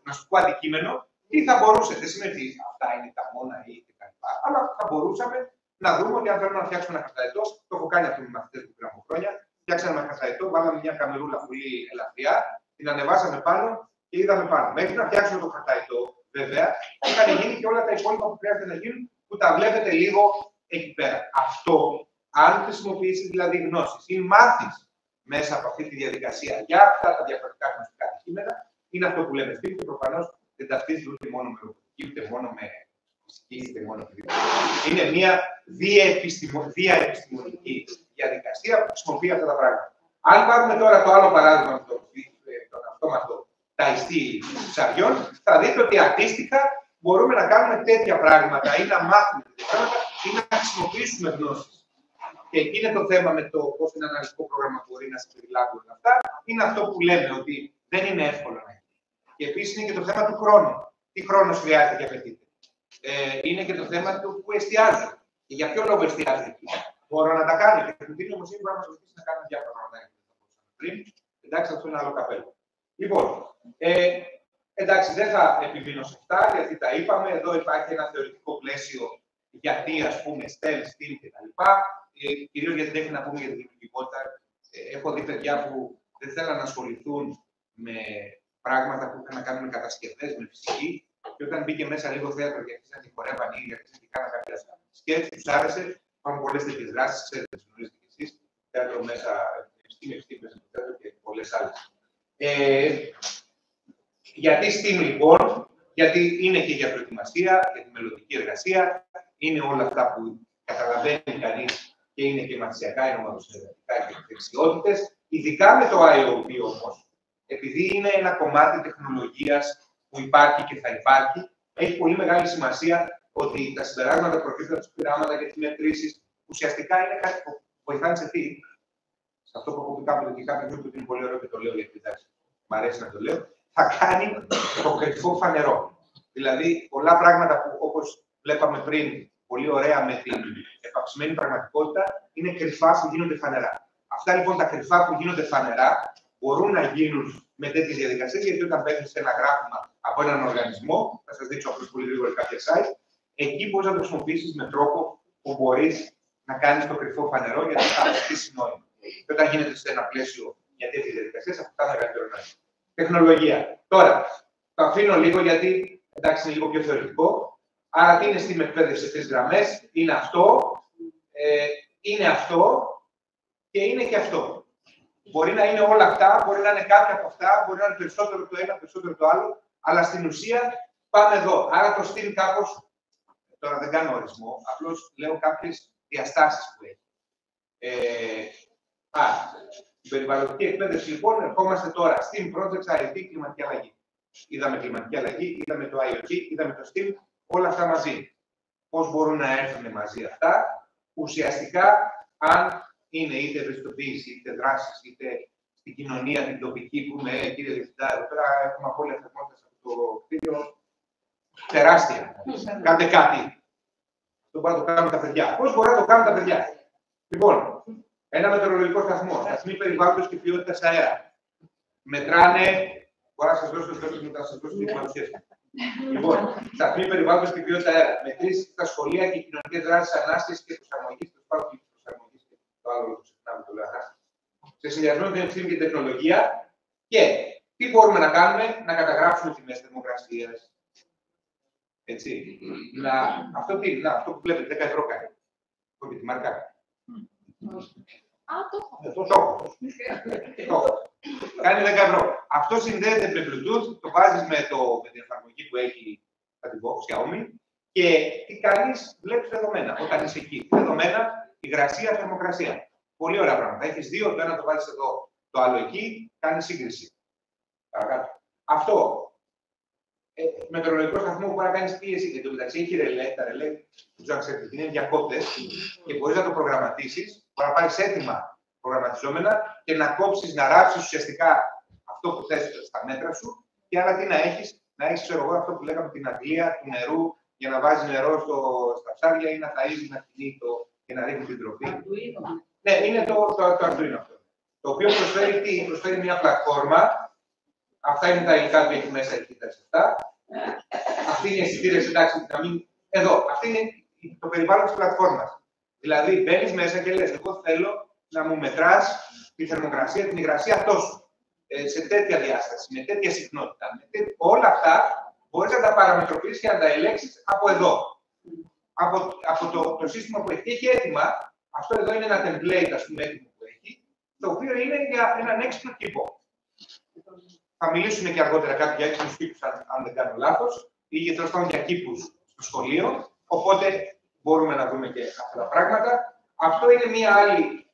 Speaker 2: να σου πω αντικείμενο, τι θα μπορούσε, δεν σημαίνει ότι αυτά είναι τα μόνα ή κτλ. Αλλά θα μπορούσαμε να δούμε ότι αν θέλουμε να φτιάξουμε ένα χαρταετό, το έχω κάνει αυτό με μαθητές που πριν από χρόνια. Φτιάξαμε ένα χαρταετό, βάλαμε μια καμερούλα πολύ ελαφριά, την ανεβάσαμε πάνω και είδαμε πάνω. Μέχρι να φτιάξουμε το χαρταετό, βέβαια, είχαν γίνει και όλα τα υπόλοιπα που χρειάζεται να γίνουν, που τα βλέπετε λίγο εκεί πέρα. Αυτό, αν χρησιμοποιήσει δηλαδή γνώσεις ή μάθεις μέσα από αυτή τη διαδικασία για αυτά τα διαφορετικά γνωστικά αντικείμενα, είναι αυτό που λέμε στην και προφανώς δεν ταυτίζεται ούτε μόνο με ρομποτική, ούτε μόνο με φυσική, ούτε μόνο με φυσική. Είναι μια διαεπιστημονική διαδικασία που χρησιμοποιεί αυτά τα πράγματα. Αν πάρουμε τώρα το άλλο παράδειγμα με τον αυτόματο ταϊστή ψαριών, θα δείτε ότι αντίστοιχα μπορούμε να κάνουμε τέτοια πράγματα ή να μάθουμε τέτοια πράγματα ή να χρησιμοποιήσουμε γνώσεις. Και εκεί είναι το θέμα με το πώς ένα αναλυτικό πρόγραμμα μπορεί να συμπεριλάβει όλα αυτά. Είναι αυτό που λέμε ότι δεν είναι εύκολο να γίνει. Και επίσης είναι και το θέμα του χρόνου. Τι χρόνος χρειάζεται και απαιτείται. Είναι και το θέμα του που εστιάζει. Και για ποιο λόγο εστιάζει εκεί. Μπορώ να τα κάνω. Και η τεχνητή νοημοσύνη μπορεί να μας βοηθήσει να κάνουμε διάφορα πράγματα. Πριν, εντάξει, αυτό είναι άλλο καπέλο. Λοιπόν, εντάξει, δεν θα επιμείνω σε αυτά γιατί τα είπαμε. Εδώ υπάρχει ένα θεωρητικό πλαίσιο γιατί, ας πούμε, STEM, STEAM κτλ. Κυρίως γιατί δεν έχει να πούμε για την δημιουργικότητα. Έχω δει παιδιά που δεν θέλουν να ασχοληθούν με πράγματα που είχαν να κάνουν με κατασκευές, με φυσική. Και όταν μπήκε μέσα λίγο θέατρο και αρχίσαν και χορεύαν ή αρχίσαν και κάναν κάποια σκέτς, τους άρεσε. Υπάρχουν πολλές τέτοιες δράσεις, ξέρετε, τις γνωρίζετε κι εσείς. Θέατρο μέσα, επιστήμη μέσα στο θέατρο και πολλές άλλες. Γιατί STEAM λοιπόν, γιατί είναι και για προετοιμασία, για τη μελλοντική εργασία, είναι όλα αυτά που καταλαβαίνει κανείς και είναι και μαθησιακά, είναι ομαδοσυνεργατικά και δεξιότητες. Ειδικά με το IoT όμως, επειδή είναι ένα κομμάτι τεχνολογίας που υπάρχει και θα υπάρχει, έχει πολύ μεγάλη σημασία ότι τα συμπεράσματα προκύπτουν από τα πειράματα και τις μετρήσεις ουσιαστικά είναι κάτι που βοηθάνε σε τι. Σε αυτό που έχω πει κάποτε και κάποιο μου ότι είναι πολύ ωραίο και το λέω γιατί εντάξει, μου αρέσει να το λέω, θα κάνει το κρυφό φανερό. Δηλαδή, πολλά πράγματα που όπως βλέπαμε πριν, πολύ ωραία με την επαυξημένη πραγματικότητα, είναι κρυφά που γίνονται φανερά. Αυτά λοιπόν τα κρυφά που γίνονται φανερά μπορούν να γίνουν με τέτοιες διαδικασίες, γιατί όταν παίρνεις ένα γράφημα από έναν οργανισμό, θα σας δείξω απλώς πολύ γρήγορα κάποια site, εκεί μπορείς να το χρησιμοποιήσεις με τρόπο που μπορείς να κάνεις το κρυφό φανερό, γιατί θα αποκτήσει νόημα. Και όταν γίνεται σε ένα πλαίσιο για τέτοιες διαδικασίες, αυτό θα μεγαλύτερο νόημα. Τεχνολογία. Τώρα, το αφήνω λίγο γιατί εντάξει είναι λίγο πιο θεωρητικό. Άρα, τι είναι στην εκπαίδευση σε 3 γραμμές, είναι αυτό και είναι και αυτό. Μπορεί να είναι όλα αυτά, μπορεί να είναι κάποια από αυτά, μπορεί να είναι περισσότερο το ένα, περισσότερο το άλλο, αλλά στην ουσία πάμε εδώ. Άρα το στυλ κάπως, τώρα δεν κάνω ορισμό, απλώς λέω κάποιες διαστάσεις που έχει. Στην περιβαλλοντική εκπαίδευση, λοιπόν, ερχόμαστε τώρα στην Project IT κλιματική αλλαγή. Είδαμε κλιματική αλλαγή, είδαμε το IoT, είδαμε το STEAM, όλα αυτά μαζί. Πώς μπορούν να έρθουν μαζί αυτά, ουσιαστικά, αν είναι είτε ευαισθητοποίηση, είτε δράσεις, είτε στην κοινωνία την τοπική, που με κύριε Διευθυντά, εδώ πέρα έχουμε απόλυτα θερμότητα από το κτίριο τεράστια. Κάντε κάτι. Αυτό μπορεί να το κάνουν τα παιδιά. Πώς μπορεί να το κάνουν τα παιδιά? Λοιπόν, ένα μετεωρολογικό σταθμό, σταθμοί περιβάλλοντος και ποιότητας αέρα. Μετράνε. Μπορώ να σας δώσω την παρουσίαση. Λοιπόν, σταθμοί περιβάλλοντος και ποιότητα αέρα. Μετρήσεις στα σχολεία και κοινωνικές δράσεις ανάστησης και προσαρμογής. Το άλλο το ξεχνάμε, το λέω σε συνδυασμό με την επιστήμη και την τεχνολογία. Και τι μπορούμε να κάνουμε? Να καταγράψουμε τιμές θερμοκρασίας. Έτσι. Αυτό που βλέπετε, 10 ευρώ κάνει. Όχι, τη μάρκα. Το έχω. Κάνει 10 ευρώ. Αυτό συνδέεται με Bluetooth, το βάζεις με την εφαρμογή που έχει από την Xiaomi και τι κάνεις? Βλέπεις δεδομένα. Όταν είσαι εκεί, δεδομένα, υγρασία, θερμοκρασία. Πολύ ωραία πράγματα. Έχεις δύο, το ένα το βάζεις εδώ, το άλλο εκεί, κάνει σύγκριση. Παρακάτω. Αυτό. Μετεωρολογικό σταθμό που μπορεί να κάνει πίεση και το μεταξύ έχει ρελέ. Τα ρελέ, δεν ξέρω αν ξέρετε, είναι διακόπτες και μπορεί να το προγραμματίσει. Μπορεί να πάρει έτοιμα προγραμματιζόμενα και να κόψει, να ράψει ουσιαστικά αυτό που θες στα μέτρα σου. Και άλλα τι να έχει, ξέρω εγώ, αυτό που λέγαμε την αντλία του νερού για να βάζει νερό στα ψάρια ή να ταΐζει, να κινεί και να ρίχνει την τροφή. Ναι, είναι το Arduino αυτό. Το οποίο προσφέρει μια πλατφόρμα. Αυτά είναι τα υλικά που έχει μέσα, εκεί τα 7. Αυτή είναι οι αισθητήρες, εντάξει, να μην. Εδώ, αυτή είναι το περιβάλλον της πλατφόρμας. Δηλαδή, μπαίνεις μέσα και λες: εγώ θέλω να μου μετράς τη θερμοκρασία, την υγρασία τόσο. Σε τέτοια διάσταση, με τέτοια συχνότητα. Όλα αυτά μπορείς να τα παραμετροποιήσεις και να τα ελέγξεις από εδώ. Από το σύστημα που έχει έτοιμα. Αυτό εδώ είναι ένα template, ας πούμε, έτοιμο που έχει, το οποίο είναι για έναν έξυπνο τύπο. Θα μιλήσουν και αργότερα κάποιοι για έξυπνους τύπους, αν δεν κάνω λάθος, ή τέλος πάντων για κήπους στο σχολείο. Οπότε μπορούμε να δούμε και αυτά τα πράγματα. Αυτό είναι μία άλλη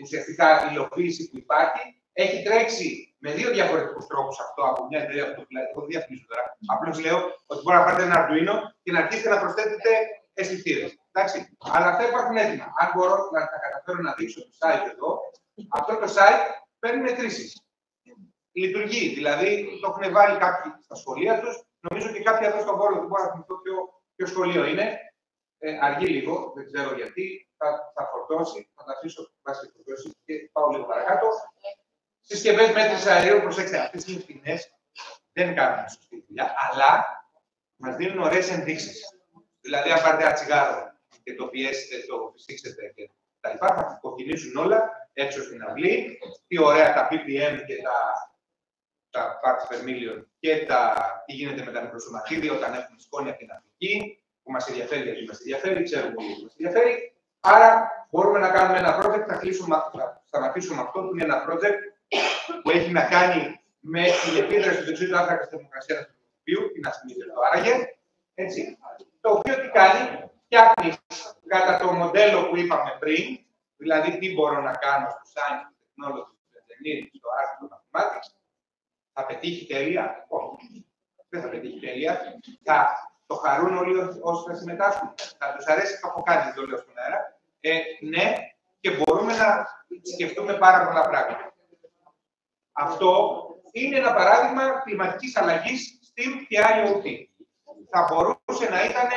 Speaker 2: ουσιαστικά υλοποίηση που υπάρχει. Έχει τρέξει με δύο διαφορετικούς τρόπους αυτό από μια εταιρεία που το διαφημίζω τώρα. Απλώς λέω ότι μπορεί να πάρετε ένα Arduino και να αρχίσετε να προσθέτετε αισθητήρες. Εντάξει, αλλά αυτά υπάρχουν έτοιμα. Αν μπορώ να τα καταφέρω να δείξω το site εδώ, αυτό το site παίρνει μετρήσεις. Λειτουργεί, δηλαδή το έχουν βάλει κάποιοι στα σχολεία τους. Νομίζω και κάποιοι εδώ στον Βόλο, δεν μπορώ να θυμηθώ ποιο σχολείο είναι. Αργεί λίγο, δεν ξέρω γιατί. Θα φορτώσει, θα τα αφήσω βάσει φορτώσει και πάω λίγο παρακάτω. Συσκευές μέτρησης αερίου, προσέξτε, αυτές είναι φθηνές, δεν κάνουν σωστή δουλειά, αλλά μας δίνουν ωραίες ενδείξεις. Δηλαδή, αν πάρετε ένα τσιγάρο και το πιέσετε, το φυσήξετε και τα λοιπά, θα κοκκινήσουν όλα έξω στην αυλή. Τι ωραία τα ppm και τα parts per million και τι γίνεται με τα μικροσωματίδια όταν έχουμε σκόνη από την Αφρική, που μας ενδιαφέρει γιατί μας ενδιαφέρει, ξέρουμε ότι μας ενδιαφέρει. Άρα, μπορούμε να κάνουμε ένα project, θα σταματήσουμε αυτό, που είναι ένα project που έχει να κάνει με την επίδραση του διοξείδου του άνθρακα στη θερμοκρασία του τοπίου, την ασθενήτητο άραγε, έτσι. Το οποίο τι κάνει, φτιάχνει κατά το μοντέλο που είπαμε πριν, δηλαδή τι μπορώ να κάνω στο science, στο technology, στο engineering, στο art, στο mathematics, θα πετύχει τέλεια? Όχι. Δεν θα πετύχει τέλεια. Θα το χαρούν όλοι όσοι θα συμμετάσχουν. Θα τους αρέσει το έχω κάνει, το λέω στον αέρα. Ναι, και μπορούμε να σκεφτούμε πάρα πολλά πράγματα. Αυτό είναι ένα παράδειγμα κλιματικής αλλαγής STEAM και IoT. Θα μπορούσε να ήταν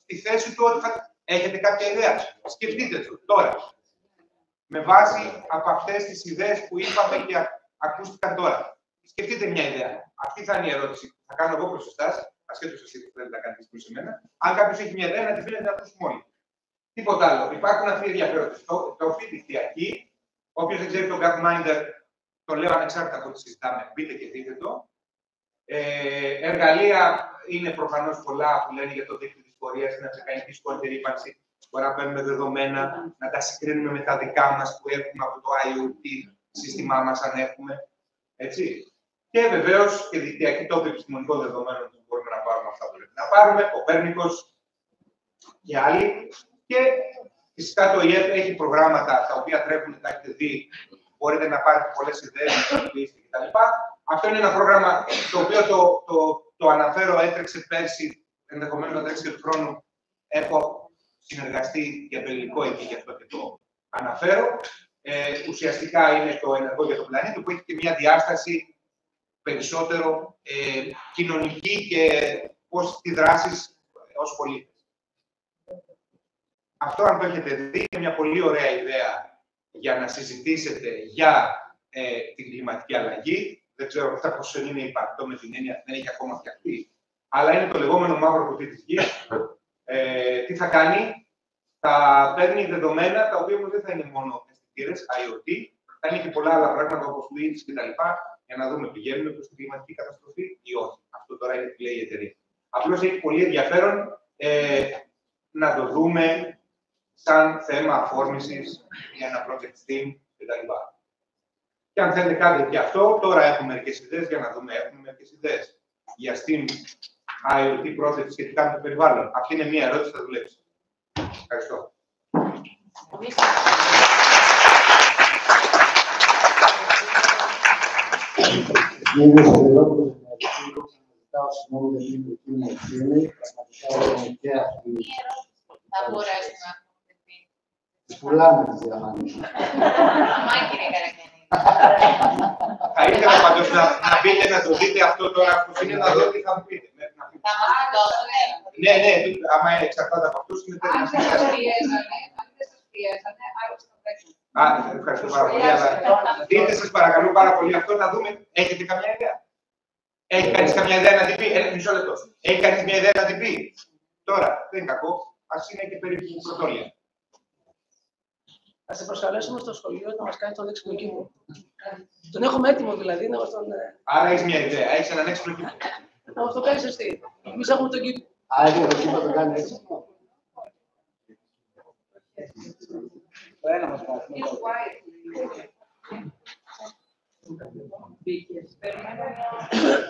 Speaker 2: στη θέση του ότι έχετε κάποια ιδέα. Σκεφτείτε το τώρα. Με βάση από αυτές τις ιδέες που είπαμε και ακούστηκαν τώρα. Σκεφτείτε μια ιδέα. Αυτή θα είναι η ερώτηση που θα κάνω εγώ προς εσάς, ασχέτως εσείς που θέλετε να κάνετε προς εμένα. Αν κάποιος έχει μια ιδέα, να τη φύγετε να ακούσουμε όλοι. Τίποτα άλλο. Υπάρχουν αυτοί οι ενδιαφέροντες. Το φοιτητιακή, όποιος δεν ξέρει τον Gapminder, το λέω ανεξάρτητα από ό,τι συζητάμε, μπείτε και δείτε το. Εργαλεία είναι προφανώς πολλά που λένε για το δίκτυο της πορείας, να κάνει δυσκολότερη ύπαρξη. Μπορεί να παίρνουμε δεδομένα, να τα συγκρίνουμε με τα δικά μας που έχουμε από το IoT σύστημά μας, αν έχουμε. Έτσι. Και βεβαίως και δικτυακή τόπη επιστημονικών δεδομένων που μπορούμε να πάρουμε αυτά που πρέπει να πάρουμε, Κοπέρνικος και άλλοι. Και Φυσικά το ΙΕΠ έχει προγράμματα τα οποία τρέχουν, τα έχετε δει, μπορείτε να πάρετε πολλές ιδέες, να χρησιμοποιήσετε κτλ. Αυτό είναι ένα πρόγραμμα το οποίο το αναφέρω, έτρεξε πέρσι, ενδεχομένως να τρέξει και του χρόνου. Έχω συνεργαστεί για το υλικό εκεί, γι' αυτό και το αναφέρω. Ουσιαστικά είναι το ενεργό για τον πλανήτη, που έχει και μια διάσταση περισσότερο κοινωνική και πώς τη δράσεις ως πολίτες. Αυτό, αν το έχετε δει, είναι μια πολύ ωραία ιδέα για να συζητήσετε για την κλιματική αλλαγή. Δεν ξέρω κατά πόσο είναι υπαρκτό με την έννοια, δεν έχει ακόμα φτιαχτεί. Αλλά είναι το λεγόμενο μαύρο κουτί της γης. Τι θα κάνει, θα παίρνει δεδομένα, τα οποία όμως δεν θα είναι μόνο αισθητήρες, IoT, θα είναι και πολλά άλλα πράγματα όπως tweets κτλ. Για να δούμε, πηγαίνουμε προς την κλιματική καταστροφή ή όχι. Αυτό τώρα είναι τι λέει η εταιρεία. Απλώς έχει πολύ ενδιαφέρον να το δούμε σαν θέμα αφόρμησης για ένα project team κτλ. Και αν θέλετε κάτι και αυτό, τώρα έχουμε μερικές ιδέες για να δούμε. Έχουμε μερικές ιδέες για STEAM IoT project σχετικά με το περιβάλλον. Αυτή είναι μία ερώτηση που θα δουλέψει. Ευχαριστώ.
Speaker 1: Κύριε Σιδηρόπουλο, ζητάω συγγνώμη για την δική μου ευθύνη. Πραγματικά είναι και αυτή.
Speaker 3: Θα μπορέσει να ακολουθεί.
Speaker 1: Τις πουλάμε τις διαμάνες.
Speaker 3: Αμά, κύριε Καραγιαννή.
Speaker 2: Θα ήθελα πάντως να μπείτε να το δείτε αυτό τώρα που είναι να δω τι θα μου πείτε.
Speaker 3: Θα μας το δώσετε.
Speaker 2: Ναι, άμα εξαρτάται από αυτούς είναι
Speaker 3: Αν δεν σας πιέζανε, άλλωστε θα παίξουν.
Speaker 2: Ευχαριστώ πάρα πολύ. Αλλά δείτε σας παρακαλώ πάρα πολύ αυτό να δούμε. Έχετε καμιά ιδέα? Έχει κανείς καμιά ιδέα να την πει? Μισό λεπτό. Έχει κανείς μια ιδέα να την πει? Τώρα, δεν είναι κακό. Ας είναι και περίπου πρωτόλια.
Speaker 5: Θα σε προσκαλέσουμε στο σχολείο να μας κάνει τον έξυπνο κήπο. Τον έχουμε έτοιμο δηλαδή να μας τον.
Speaker 2: Άρα έχεις μια ιδέα, έχεις έναν έξυπνο κήπο.
Speaker 5: Να μας το κάνεις εσύ. Εμείς έχουμε τον κήπο.
Speaker 1: Άρα το κήπο το κάνει έτσι. Το ένα μας κάνει.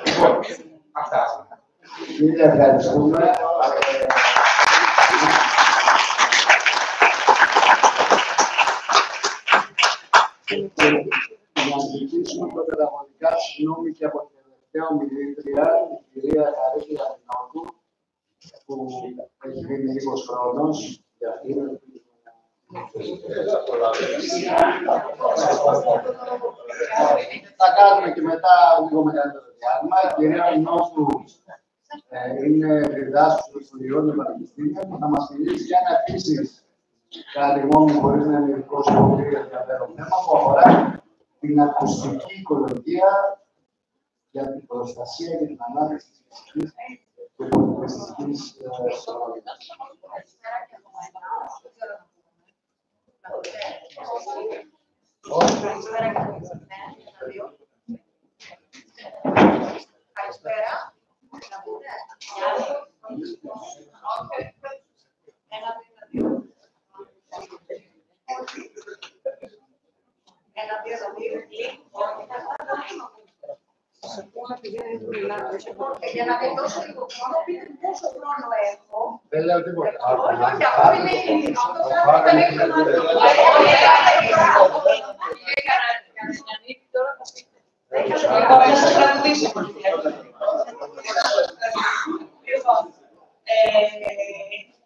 Speaker 2: Λοιπόν, αυτά.
Speaker 1: Κύριε, ευχαριστούμε. Να ζητήσουμε προκαταγωγικά συγγνώμη και από την τελευταία ομιλήτρια, την κυρία Χαρίτια Μινότου, που έχει μείνει λίγος χρόνος για αυτήν. Θα κάνουμε και μετά λίγο μεγαλύτερο διάλειμμα. Η κυρία Μινότου είναι διδάσκουσα του Ιστοριών του Πανεπιστήμιου. Θα μας μιλήσει για ένα επίσης κάτι μόνο χωρίς να είναι ειδικό σχολείο ενδιαφέρον θέμα που αφορά την ακουστική οικολογία για την προστασία και την ανάπτυξη της φυσικής και πολιτιστικής σωρότητας.
Speaker 3: Καλησπέρα. Για να τελειώσω λίγο χρόνο, πείτε πόσο χρόνο έχω.
Speaker 1: Δεν λέω τίποτα.
Speaker 3: Όχι, αυτό είναι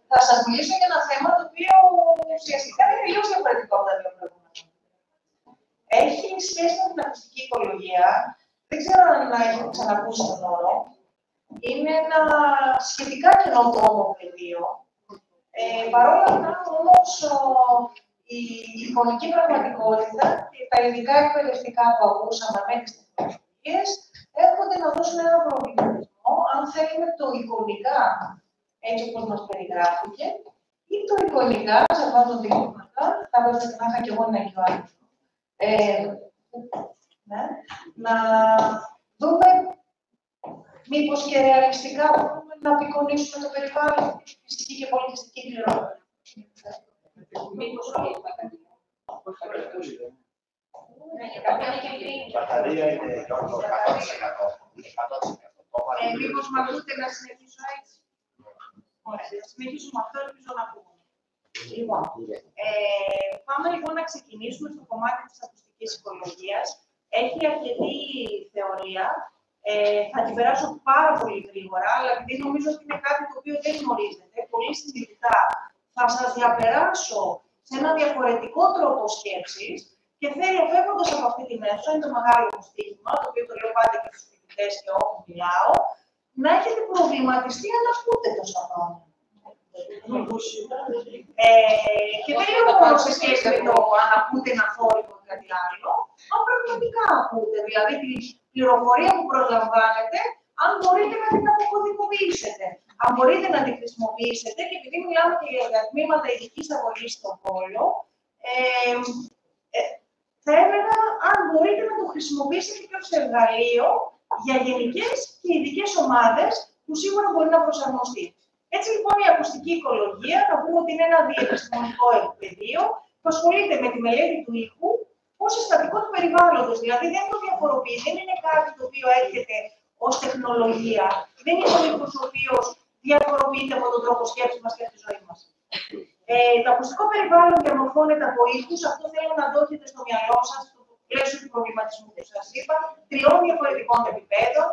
Speaker 3: θα σας μιλήσω για ένα θέμα το οποίο ουσιαστικά είναι τελείως διαφορετικό από τα δύο προηγούμενα. Έχει σχέση με την ακουστική οικολογία. Δεν ξέρω αν έχετε ξανακούσει τον όρο. Είναι ένα σχετικά καινοτόμο πεδίο. Παρ' όλα αυτά, όμως, η εικονική πραγματικότητα και τα ειδικά εκπαιδευτικά που ακούσαμε με τις τεχνολογίες έρχονται να δώσουν ένα προβληματισμό, αν θέλουμε το εικονικά, έτσι όπως μας περιγράφηκε, ή το εικονικά, σε αυτά τα δείγματα, θα πρέπει να είχα και εγώ ένα QR. Να δούμε μήπως και ρεαλιστικά μπορούμε να απεικονίσουμε το περιβάλλον, τη φυσική και πολιτιστική κληρονομιά. Μήπως όχι.
Speaker 6: Η μπαταρία είναι 100%.
Speaker 3: Μήπως με ακούτε να συνεχίσω έτσι. Ωραία, θα συνεχίσουμε αυτό, ελπίζω να πούμε. Λοιπόν, πάμε λοιπόν να ξεκινήσουμε στο κομμάτι της ακουστικής οικολογίας. Έχει αρκετή θεωρία. Θα την περάσω πάρα πολύ γρήγορα, αλλά επειδή νομίζω ότι είναι κάτι το οποίο δεν γνωρίζετε, πολύ συνειδητά θα σας διαπεράσω σε ένα διαφορετικό τρόπο σκέψης και θέλω, φεύγοντας από αυτή την αίθουσα, είναι το μεγάλο μου στοίχημα, το οποίο το λέω πάντα και στους φοιτητές και όπου μιλάω, να έχετε προβληματιστεί αν ακούτε τόσα χρόνια. Και δεν λέω μόνο σε σχέση με το αν ακούτε ένα θόρυβο ή κάτι άλλο, αν πραγματικά ακούτε, δηλαδή την πληροφορία που προσλαμβάνετε, αν μπορείτε να την αποκωδικοποιήσετε, αν μπορείτε να την χρησιμοποιήσετε, και επειδή μιλάμε και για τμήματα ειδικής αγωγής στον πόλο, θα έλεγα αν μπορείτε να το χρησιμοποιήσετε και ως εργαλείο για γενικές και ειδικές ομάδες που σίγουρα μπορεί να προσαρμοστεί. Έτσι λοιπόν η ακουστική οικολογία, να πούμε ότι είναι ένα διεπιστημονικό πεδίο που ασχολείται με τη μελέτη του ήχου ως συστατικό του περιβάλλοντος. Δηλαδή δεν το διαφοροποιεί, δεν είναι κάτι το οποίο έρχεται ως τεχνολογία. Δεν είναι ο ήχος ο οποίος διαφοροποιείται από τον τρόπο σκέψης μας και από τη ζωή μας. Το ακουστικό περιβάλλον διαμορφώνεται από ήχους. Αυτό θέλω να το έχετε στο μυαλό σας, στο πλαίσιο του προβληματισμού που σας είπα, 3 διαφορετικών επίπεδων.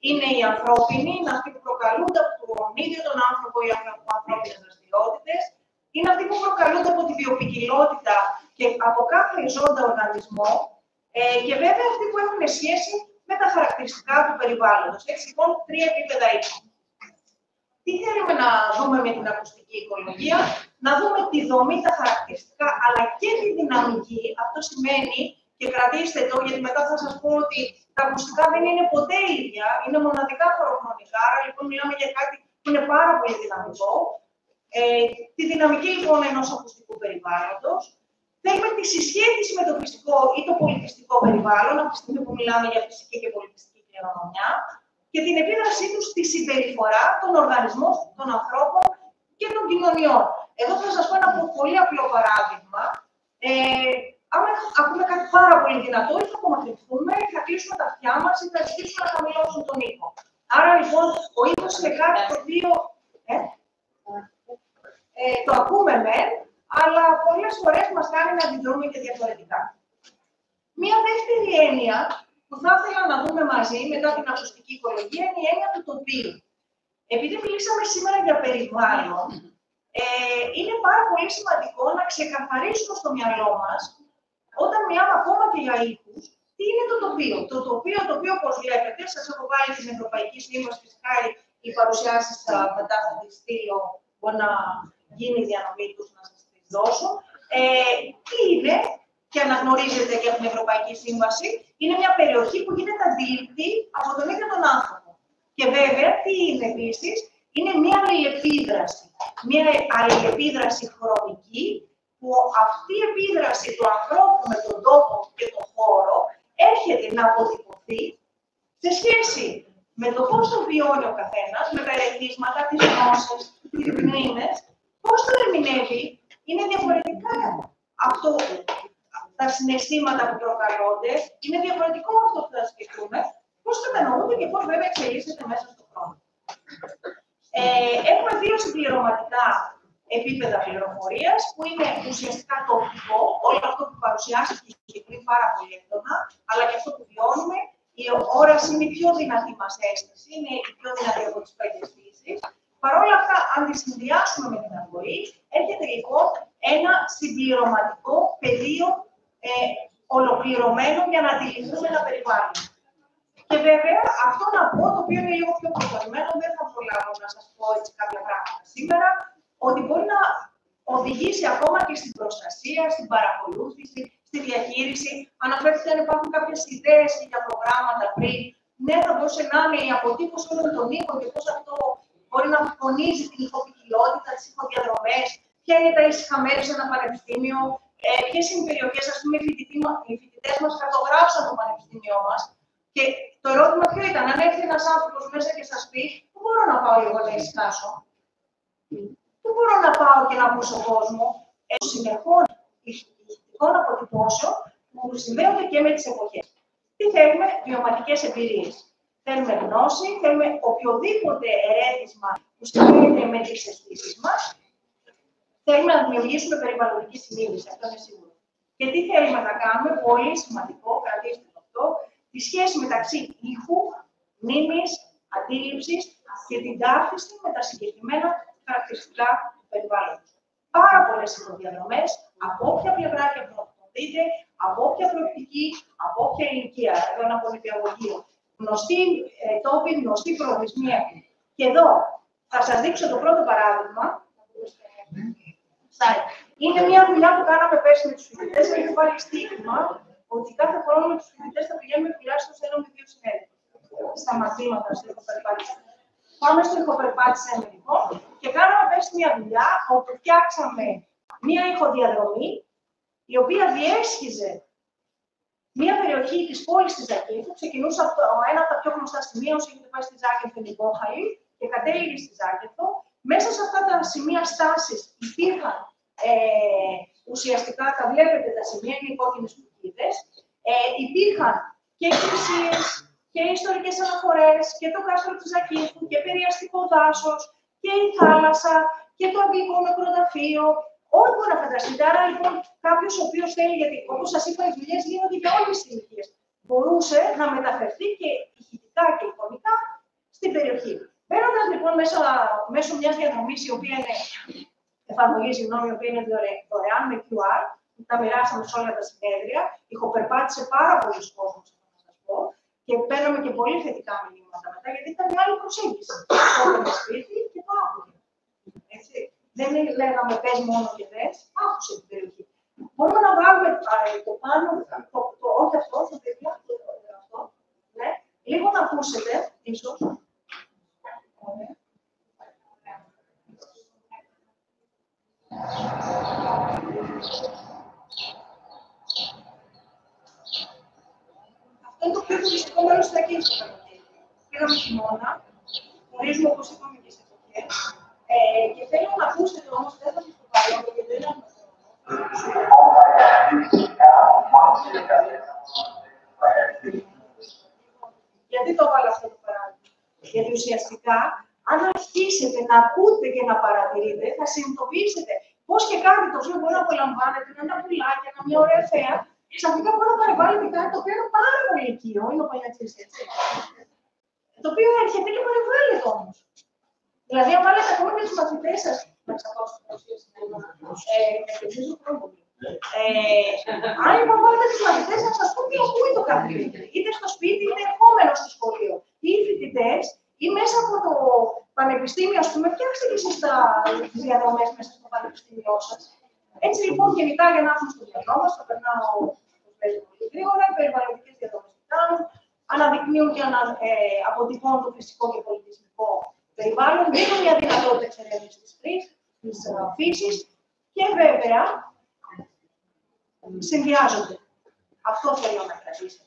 Speaker 3: Είναι οι ανθρώπινοι, είναι αυτοί που προκαλούνται από τον ίδιο τον άνθρωπο ή από ανθρώπινες δραστηριότητες. Είναι αυτοί που προκαλούνται από τη βιοποικιλότητα και από κάθε ζώντα οργανισμό. Και βέβαια αυτοί που έχουν σχέση με τα χαρακτηριστικά του περιβάλλοντος. Έτσι λοιπόν 3 επίπεδα ήχων. Τι θέλουμε να δούμε με την ακουστική οικολογία? Να δούμε τη δομή, τα χαρακτηριστικά, αλλά και τη δυναμική. Αυτό σημαίνει, και κρατήστε το, γιατί μετά θα σας πω ότι τα ακουστικά δεν είναι ποτέ ίδια, είναι μοναδικά χωροχρονικά, άρα λοιπόν μιλάμε για κάτι που είναι πάρα πολύ δυναμικό. Τη δυναμική λοιπόν ενός ακουστικού περιβάλλοντος. Θέλουμε τη συσχέτιση με το φυσικό ή το πολιτιστικό περιβάλλον, από τη στιγμή που μιλάμε για φυσική και πολιτιστική κληρονομιά, και την επίδρασή τους στη συμπεριφορά των οργανισμών, των ανθρώπων και των κοινωνιών. Εδώ θα σας πω ένα πολύ απλό παράδειγμα. Αν ακούμε κάτι πάρα πολύ δυνατό, ή θα απομακρυνθούμε, ή θα κλείσουμε τα αυτιά μας, ή θα ζητήσουμε να χαμηλώσουν τον ήχο. Άρα λοιπόν, ο ήχος είναι κάτι το οποίο το ακούμε μεν, αλλά πολλές φορές μας κάνει να αντιδρούμε και διαφορετικά. Μία δεύτερη έννοια που θα ήθελα να δούμε μαζί μετά την ακουστική οικολογία είναι η έννοια του τοπίου. Επειδή μιλήσαμε σήμερα για περιβάλλον, είναι πάρα πολύ σημαντικό να ξεκαθαρίσουμε στο μυαλό μας, όταν μιλάμε ακόμα και για ήχους, τι είναι το τοπίο. Το τοπίο, όπως βλέπετε, σας έχω βάλει την Ευρωπαϊκή Σύμβαση, φυσικά οι παρουσιάσεις μετά θα τις στείλω, μπορεί να γίνει η διανομή τους να σας τις δώσω. Τι είναι, και αναγνωρίζετε και από την Ευρωπαϊκή Σύμβαση, είναι μια περιοχή που γίνεται αντιληπτή από τον ίδιο τον άνθρωπο. Και βέβαια, τι είναι επίσης, είναι μια αλληλεπίδραση. Μια αλληλεπίδραση χρονική, που αυτή η επίδραση του ανθρώπου με τον τόπο και τον χώρο έρχεται να αποτυπωθεί σε σχέση με το πώς το βιώνει ο καθένας, με τα ερεθίσματα, τις γνώσεις, τις μνήμες, πώς το ερμηνεύει. Είναι διαφορετικά αυτό. Τα συναισθήματα που προκαλούνται, είναι διαφορετικό αυτό που θα σκεφτούμε, πώς κατανοούνται και πώς βέβαια εξελίσσεται μέσα στον χρόνο. Έχουμε 2 συμπληρωματικά επίπεδα πληροφορίας, που είναι ουσιαστικά τοπικό, όλο αυτό που παρουσιάστηκε και πριν πάρα πολύ έντονα, αλλά και αυτό που βιώνουμε. Η όραση είναι η πιο δυνατή μας αίσθηση, είναι η πιο δυνατή από τις 5 αισθήσεις. Παρ' όλα αυτά, αν τη συνδυάσουμε με την ακοή, έρχεται λοιπόν ένα συμπληρωματικό πεδίο ολοκληρωμένο για να αντιληφθούμε ένα περιβάλλον. Και βέβαια, αυτό να πω, το οποίο είναι λίγο πιο προχωρημένο, δεν θα προλάβω να σας πω έτσι κάποια πράγματα σήμερα, ότι μπορεί να οδηγήσει ακόμα και στην προστασία, στην παρακολούθηση, στη διαχείριση. Αναφέρθηκε αν υπάρχουν κάποιες ιδέες για προγράμματα πριν. Ναι, θα μπορούσε να είναι η αποτύπωση όλων των ήχων και πώς αυτό μπορεί να φωνίζει την ηχοπικιλότητα, τις ηχοδιαδρομές, ποια είναι τα ήσυχα μέρη σε ένα πανεπιστήμιο, ποιες είναι οι περιοχές, ας πούμε, οι φοιτητές μας χαρτογράφησαν το πανεπιστήμιό μας. Και το ερώτημα ποιο ήταν, αν έρθει ένας άνθρωπος μέσα και σας πει, πού μπορώ να πάω λίγο να ησυχάσω, πού μπορώ να πάω και να ακούσω κόσμο, συνεχών ηχητικών αποτυπώσεων που συνδέονται και με τις εποχές. Τι θέλουμε, βιωματικές εμπειρίες. Θέλουμε γνώση, θέλουμε οποιοδήποτε ερέθισμα που συνδέεται με τις αισθήσεις μας. Θέλουμε να δημιουργήσουμε περιβαλλοντική συνείδηση, αυτό είναι σίγουρο. Και τι θέλουμε να κάνουμε, πολύ σημαντικό, κρατήστε αυτό, τη σχέση μεταξύ ήχου, μνήμης, αντίληψης και την ταύτιση με τα συγκεκριμένα χαρακτηριστικά του περιβάλλοντος. Πάρα πολλές ηχοδιαδρομές, από όποια πλευρά και από το δείτε, από όποια προοπτική, από όποια ηλικία, εδώ ένα πολυπιαγωγείο. Γνωστή τόποι, γνωστή προορισμία. Και εδώ θα σας δείξω το πρώτο παράδειγμα. Είναι μια δουλειά που κάναμε πέρσι με τους φοιτητές. Έχει βάλει στίγμα ότι κάθε χρόνο με τους φοιτητές θα πηγαίνουμε τουλάχιστον σε 1 με 2 συνέδρια. Στα μαθήματα, στο ηχοπερπάτηση. Πάμε στο ηχοπερπάτηση λοιπόν και κάναμε πέρσι μια δουλειά όπου φτιάξαμε μια ηχοδιαδρομή η οποία διέσχιζε μια περιοχή της πόλης της Ζακίνθου. Ξεκινούσε από ένα από τα πιο γνωστά σημεία, όσο έχετε πάει στη Ζάκυνθο, την Υπόχαλη, και κατέληγε στη Ζάκυνθο. Μέσα σε αυτά τα σημεία στάσης υπήρχαν ουσιαστικά, τα βλέπετε τα σημεία, είναι οι κόκκινες κουκίδες. Υπήρχαν και εκκλησίες και ιστορικές αναφορές και το κάστρο της Ζακίνθου και περιαστικό δάσος και η θάλασσα και το αγγλικό νεκροταφείο. Ό,τι μπορεί να φανταστείτε. Άρα λοιπόν κάποιος ο οποίος θέλει, γιατί όπως σας είπα, οι δουλειές γίνονται για όλες τις ηλικίες, μπορούσε να μεταφερθεί και ηχητικά και εικονικά στην περιοχή. Παίρνοντας λοιπόν μέσω μιας διαδρομής η οποία είναι εφαρμογή, η οποία είναι δωρεάν με QR, τα μοιράσαμε σε όλα τα συνέδρια, ηχοπερπάτησε πάρα πολλοί κόσμος, να σας πω, και παίρναμε και πολύ θετικά μηνύματα μετά, γιατί ήταν μια άλλη προσέγγιση. Το σπίτι και το άκουγε. Δεν λέγαμε πες μόνο και δες, άκουσε την περιοχή. Μπορούμε να βάλουμε το πάνω, όχι αυτό, το παιδιά, αυτό, ναι. Λίγο να ακούσετε, ίσως. Αυτό είναι το πιο τουριστικό μέρος της Ζακίνθου. Πήγαμε χειμώνα, γνωρίζουμε όπως είπαμε και στις εποχές. Και θέλω να ακούσετε όμως, δεν θα σας το πάρω, γιατί δεν έχουμε γιατί το βάλω αυτό το παράδειγμα. Γιατί ουσιαστικά, αν αρχίσετε να ακούτε και να παρατηρείτε, θα συνειδητοποιήσετε πώς και κάτι το οποίο μπορεί να απολαμβάνετε με ένα πουλάκι, με μια ωραία θέα, ξαφνικά μπορεί να παρεμβάλλετε κάτι το οποίο είναι πάρα πολύ οικείο, είναι ο παλιατσής, έτσι. Το οποίο έρχεται και παρεμβάλλεται όμως. Δηλαδή, αν βάλετε ακόμα και τους μαθητές σας, να ξαπάσω την παρουσίαση, ευχαριστήσω χρόνο. Αν λοιπόν βάλετε τους μαθητές να σας πω τι ακούει το καθηγητή, είτε στο σπίτι, είτε ερχόμενο στο σχολείο, ή οι φοιτητές, ή μέσα από το πανεπιστήμιο, ας πούμε, φτιάξτε και εσείς τις διαδρομές μέσα στο πανεπιστήμιό σας. Έτσι λοιπόν, γενικά για να έχουμε στο μυαλό μας, θα περνάω πολύ γρήγορα, οι περιβαλλοντικές διαδρομές που κάνουν, αναδεικνύουν και αποτυπώνουν το φυσικό και πολιτισμικό περιβάλλον, δίνουν μια δυνατότητα εξερεύνησης της φύσης και βέβαια συνδυάζονται. Αυτό θέλω να κρατήσετε.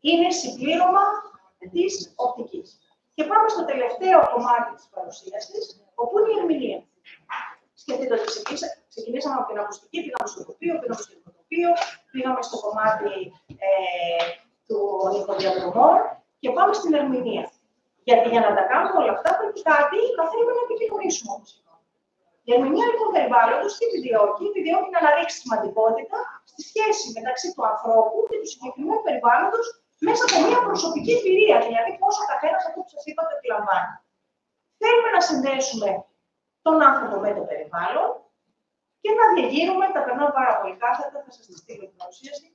Speaker 3: Είναι συμπλήρωμα της οπτικής. Και πάμε στο τελευταίο κομμάτι της παρουσίασης, όπου είναι η ερμηνεία. Σκεφτείτε ότι ξεκινήσαμε από την ακουστική, πήγαμε στο τοπίο, πήγαμε στο ηχοτοπίο, πήγαμε στο κομμάτι των ηχοδιαδρομών και πάμε στην ερμηνεία. Γιατί για να τα κάνουμε όλα αυτά πρέπει κάτι καθένα να επικοινωνήσουμε όμως. Η ερμηνεία λοιπόν περιβάλλοντος τι επιδιώκει, επιδιώκει να αναδείξει σημαντικότητα στη σχέση μεταξύ του ανθρώπου και του συγκεκριμένου περιβάλλοντος μέσα από μια προσωπική εμπειρία, δηλαδή πόσο ο καθένας αυτό που σας είπα το εκλαμβάνει. Θέλουμε να συνδέσουμε τον άνθρωπο με το περιβάλλον και να διαγείρουμε, τα περνάω πάρα πολύ κάθετα, θα σας τη στείλω την παρουσίαση,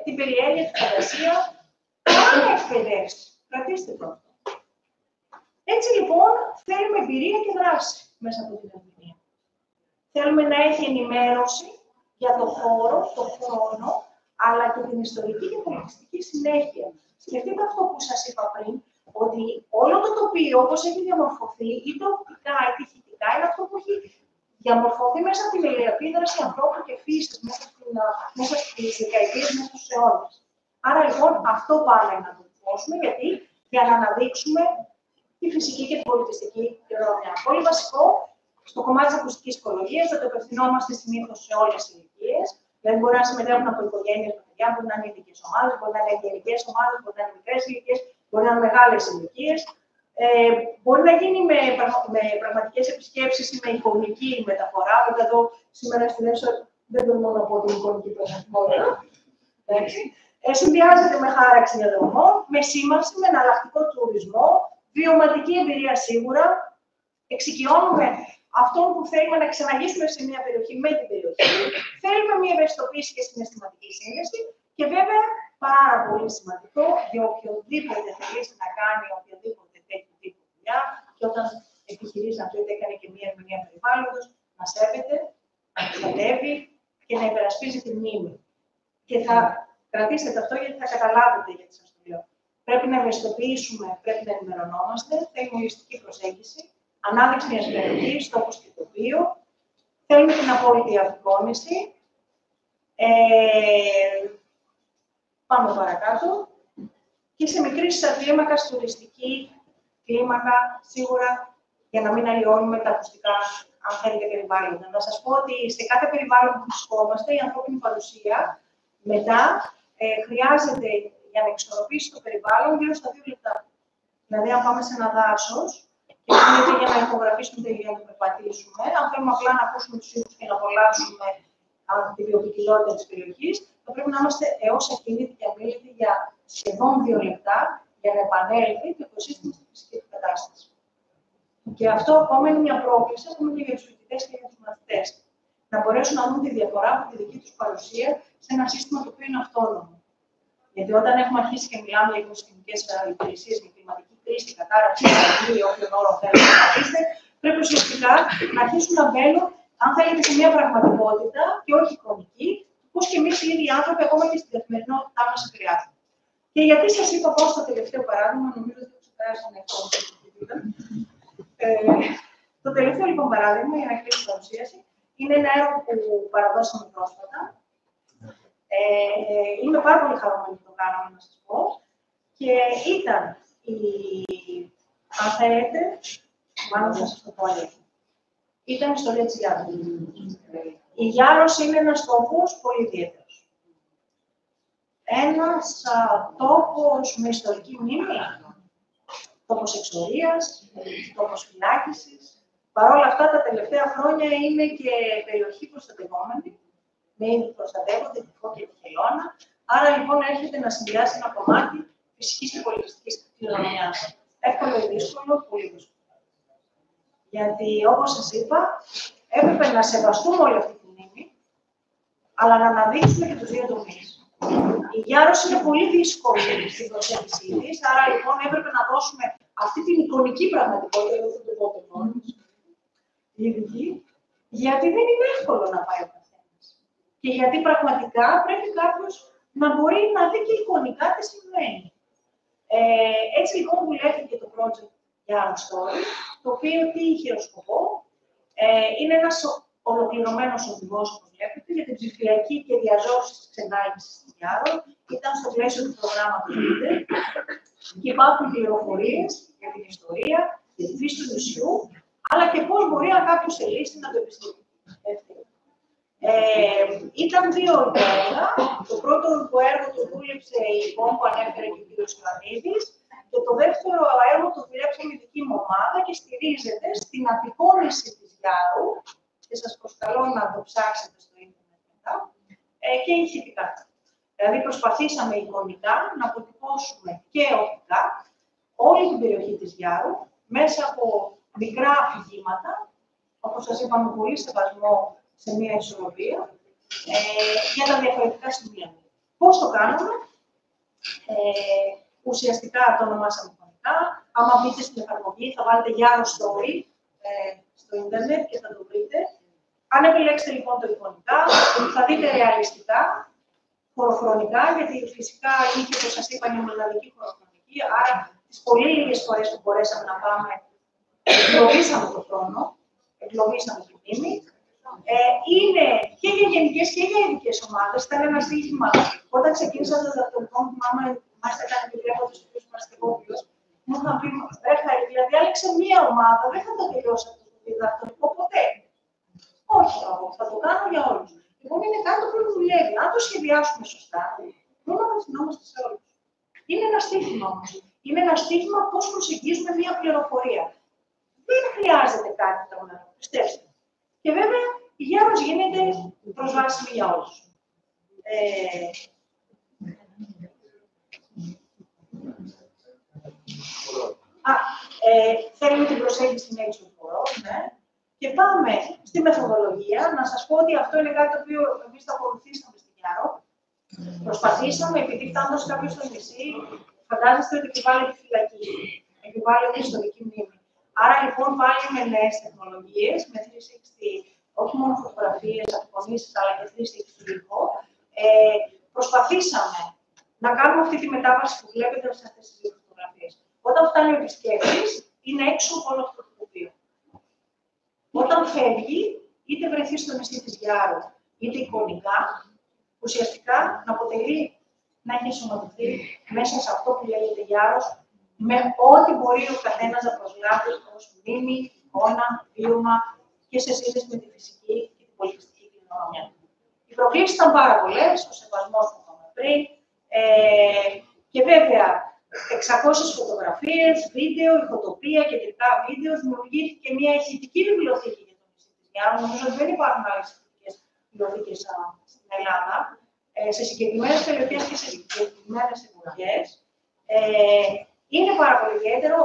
Speaker 3: την περιέργεια, τη φαντασία, να εκπαιδεύσει. Κρατήστε το. Έτσι λοιπόν θέλουμε εμπειρία και δράση μέσα από την ερμηνεία. Θέλουμε να έχει ενημέρωση για το χώρο, το χρόνο, αλλά και την ιστορική και πολιτιστική συνέχεια. Σκεφτείτε αυτό που σας είπα πριν, ότι όλο το τοπίο, όπως έχει διαμορφωθεί, είτε οπτικά είτε ηχητικά, είναι αυτό που έχει διαμορφωθεί μέσα από την αλληλεπίδραση ανθρώπου και φύσης, μέσα στις δεκαετίες, μέσα στους αιώνες. Άρα λοιπόν αυτό πάμε να το δώσουμε, γιατί για να αναδείξουμε τη φυσική και την πολιτιστική κληρονομιά. Πολύ βασικό, στο κομμάτι της ακουστικής οικολογίας, θα το απευθυνόμαστε συνήθως σε όλες τις ηλικίες. Δηλαδή, μπορεί να συμμετέχουν από οικογένειες με παιδιά, μπορεί να είναι ειδικές ομάδες, μπορεί να είναι γενικές ομάδες, μπορεί να είναι μικρές ηλικίες, μπορεί να είναι μεγάλες ηλικίες. Μπορεί να γίνει με πραγματικές επισκέψεις ή με εικονική μεταφορά. Βέβαια, εδώ σήμερα στην αίθουσα δεν μπορώ να πω την εικονική πραγματικότητα. Συνδυάζεται με χάραξη διαδρομών, με σήμανση, με εναλλακτικό τουρισμό, βιωματική εμπειρία σίγουρα. Εξοικειώνουμε αυτόν που θέλουμε να ξαναγήσουμε σε μια περιοχή με την περιοχή. Θέλουμε μια ευαισθητοποίηση και συναισθηματική σύνδεση. Και βέβαια, πάρα πολύ σημαντικό για οποιοδήποτε θελήσει να κάνει οποιοδήποτε τέτοιου τύπου δουλειά, και όταν επιχειρήσει αυτό, είτε έκανε και μια ερμηνεία περιβάλλοντος, να σέβεται, να προστατεύει και να υπερασπίζει τη μνήμη. Και θα κρατήσετε αυτό γιατί θα καταλάβετε γιατί σας το λέω. Πρέπει να ευαισθητοποιήσουμε, πρέπει να ενημερωνόμαστε, θέλουμε ολιστική προσέγγιση, ανάδειξη μιας περιοχής, στόχος και τοπίο, θέλουμε την απόλυτη απεικόνηση. Πάμε παρακάτω. Και σε μικρή κλίμακα, τουριστική κλίμακα, σίγουρα, για να μην αλλοιώνουμε τα ακουστικά, αν θέλετε, περιβάλλοντα. Να σας πω ότι σε κάθε περιβάλλον που βρισκόμαστε, η ανθρώπινη παρουσία μετά χρειάζεται για να εξορροπήσει το περιβάλλον γύρω στα 2 λεπτά. Δηλαδή, αν πάμε σε ένα δάσος και θέλετε για να ηχογραφήσουμε για να το περπατήσουμε, αν θέλουμε απλά να ακούσουμε τους ήχους και να απολαύσουμε τη βιοποικιλότητα της περιοχής, θα πρέπει να είμαστε έως ακίνητοι και αμήλυτοι για σχεδόν 2 λεπτά για να επανέλθει το οικοσύστημα στη φυσική του κατάσταση. Και αυτό ακόμα είναι μια πρόκληση, ακόμα και για τους φοιτητές και για τους μαθητές. Να μπορέσουν να δουν τη διαφορά από τη δική τους παρουσία σε ένα σύστημα το οποίο είναι αυτόνομο. Γιατί όταν έχουμε αρχίσει και μιλάμε για οικοσυστημικές υπηρεσίες, για κλιματική κρίση, κατάρρευση, ή όποιον όρο θέλετε να αφήσετε, πρέπει ουσιαστικά να αρχίσουν να μπαίνουν, αν θέλετε, σε μια πραγματικότητα και όχι εικονική, πώς και εμείς οι ίδιοι άνθρωποι, ακόμα και στην καθημερινότητά μας, χρειάζονται. Και γιατί σας είπα πώς το τελευταίο παράδειγμα, νομίζω ότι το ξεπεράσει τον εαυτό μου. Το τελευταίο λοιπόν παράδειγμα, για να κλείσει την παρουσίαση, είναι ένα έργο που παραδώσαμε πρόσφατα. Είμαι πάρα πολύ χαρούμενη που το κάναμε, να σας πω. Και ήταν αν θέλετε, μάλλον θα σας το πω αλήθεια. Ήταν η ιστορία της Γιάρρος. Η Γιάρρος είναι ένας τόπος πολύ ιδιαίτερος. Ένας τόπος με ιστορική μνήμη, τόπος εξορίας, τόπος φυλάκισης. Παρ' όλα αυτά, τα τελευταία χρόνια είναι και περιοχή προστατευόμενη, με είδη προστατεύονται, τη Φώκια και τη Χελώνα. Άρα, λοιπόν, έρχεται να συνδυάσει ένα κομμάτι φυσικής και πολιτιστικής κληρονομιάς. Εύκολο ή δύσκολο, πολύ δύσκολο. Γιατί, όπως σας είπα, έπρεπε να σεβαστούμε όλη αυτή τη μνήμη, αλλά να αναδείξουμε και τους 2 τομείς. Η Γιάρρος είναι πολύ δύσκολη στην προσέγγιση της, άρα λοιπόν έπρεπε να δώσουμε αυτή την εικονική πραγματικότητα, δεν θα το πω το γιατί δεν είναι εύκολο να πάει ο καθένας. Και γιατί πραγματικά πρέπει κάποιος να μπορεί να δει και εικονικά τι συμβαίνει. Έτσι λοιπόν δουλεύει το project Γιάρρος Story, το οποίο τι είχε ως σκοπό, είναι ένας ολοκληρωμένος οδηγός, όπως βλέπετε, για την ψηφιακή και διαζώσεις της ξενάγησης της Γιάρρος. Ήταν στο πλαίσιο του προγράμματος Leader και υπάρχουν πληροφορίες για την ιστορία, για τη φύση του νησιού, αλλά και πώς μπορεί αν κάποιος θελήσει να το επιστρέψει. Ήταν 2 έργα. Το πρώτο έργο το δούλεψε η ΚΟΜ που ανέφερε και ο κ. Ιωαννίδης. Και το δεύτερο έργο το δουλέψε με δική μου ομάδα και στηρίζεται στην απεικόνιση της Γιάρρου. Και σας προσκαλώ να το ψάξετε στο ίντερνετ μετά. Και ηχητικά. Δηλαδή, προσπαθήσαμε εικονικά να αποτυπώσουμε και οπτικά όλη την περιοχή της Γιάρρου μέσα από μικρά αφηγήματα, όπως σας είπα, με πολύ σεβασμό σε μια ισορροπία, για τα διαφορετικά σημεία. Πώς το κάναμε? Ουσιαστικά το ονομάσαμε εικονικά. Άμα μπείτε στην εφαρμογή, θα βάλετε Γιάρρος Story στο ίντερνετ και θα το βρείτε. Αν επιλέξετε λοιπόν το εικονικά, θα δείτε ρεαλιστικά, χωροχρονικά, γιατί φυσικά είχε, όπως σας είπα, μια μοναδική χωροχρονική, άρα τις πολύ λίγες φορές που μπορέσαμε να πάμε, εγκλωβίσαμε τον χρόνο, εγκλωβίσαμε την μνήμη. Είναι και για γενικές και για ειδικές ομάδες. Ήταν ένα στοίχημα. Όταν ξεκίνησα το διδακτορικό μου, μάλιστα ήταν επιτρέποντας ο κ. Μαστεγόπουλος, μου είχαν πει: δηλαδή, διάλεξε μία ομάδα, δεν θα το τελειώσω αυτό το διδακτορικό ποτέ. Όχι, θα το κάνω για όλους. Λοιπόν, είναι κάτι που δουλεύει. Αν το σχεδιάσουμε σωστά, μπορούμε να απευθυνόμαστε σε όλους. Είναι ένα στοίχημα όμως. Είναι ένα στοίχημα πώς προσεγγίζουμε μία πληροφορία. Δεν χρειάζεται κάτι τρομερό, πιστέψτε. Και βέβαια, η Γιάρος γίνεται προσβάσιμη για όλους. Θέλουμε την προσέγγιση στην Nature for All, ναι. Και πάμε στη μεθοδολογία. Να σας πω ότι αυτό είναι κάτι το οποίο εμείς το ακολουθήσαμε στην Γιάρο. Προσπαθήσαμε, επειδή φτάνοντας κάποιος στο νησί, φαντάζεστε ότι επιβάλλεται φυλακή, επιβάλλεται ιστορική μνήμη. Άρα λοιπόν πάλι με νέες τεχνολογίες, με 360, όχι μόνο φωτογραφίες, απεικονίσεις, αλλά και 360 υλικό, προσπαθήσαμε να κάνουμε αυτή τη μετάβαση που βλέπετε σε αυτές τις δύο φωτογραφίες. Όταν φτάνει ο επισκέπτης, είναι έξω από όλο αυτό το τοπίο. Όταν φεύγει, είτε βρεθεί στο νησί της Γιάρου, είτε εικονικά, ουσιαστικά να αποτελεί, να έχει ενσωματωθεί μέσα σε αυτό που λέγεται Γιάρος, με ό,τι μπορεί ο καθένας να προσλάβει ως μνήμη, εικόνα, βίωμα και σε σύνδεση με τη φυσική και την πολιτιστική κληρονομιά. Οι προκλήσεις ήταν πάρα πολλές, ο σεβασμός που είπαμε πριν, και βέβαια 600 φωτογραφίες, βίντεο, ηχοτοπία, κεντρικά βίντεο, δημιουργήθηκε μια ηχητική βιβλιοθήκη για το νησί της Γιάρου. Νομίζω ότι δεν υπάρχουν άλλες ηχητικές βιβλιοθήκες στην Ελλάδα, σε συγκεκριμένες περιοχές και σε συγκεκριμένες εποχές. Είναι πάρα πολύ ιδιαίτερο.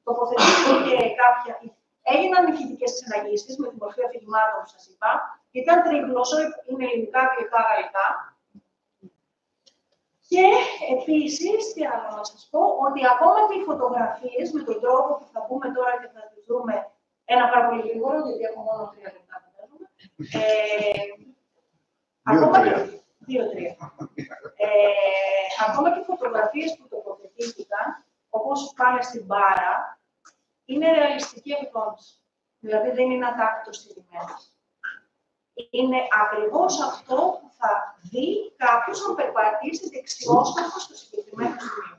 Speaker 3: Τοποθετήθηκε κάποια. Έγιναν ηχητικές ξεναγήσεις με τη μορφή αφηγημάτων που σας είπα. Ήταν τρίγλωσσο, είναι ελληνικά, αγγλικά, γαλλικά. Και επίσης, τι άλλο να σας πω, ότι ακόμα και οι φωτογραφίες με τον τρόπο που θα πούμε τώρα και θα τις δούμε ένα πάρα πολύ γρήγορο, γιατί έχω μόνο 3 λεπτά να παίζουμε. Ακόμα και οι φωτογραφίες που τοποθετήθηκαν, όπως πάνε στην μπάρα, είναι ρεαλιστική απεικόνιση. Δηλαδή δεν είναι ατάκτως στηρημένες. Είναι ακριβώς αυτό που θα δει κάποιος να περπατήσει δεξιόστροφο στο συγκεκριμένο σημείο.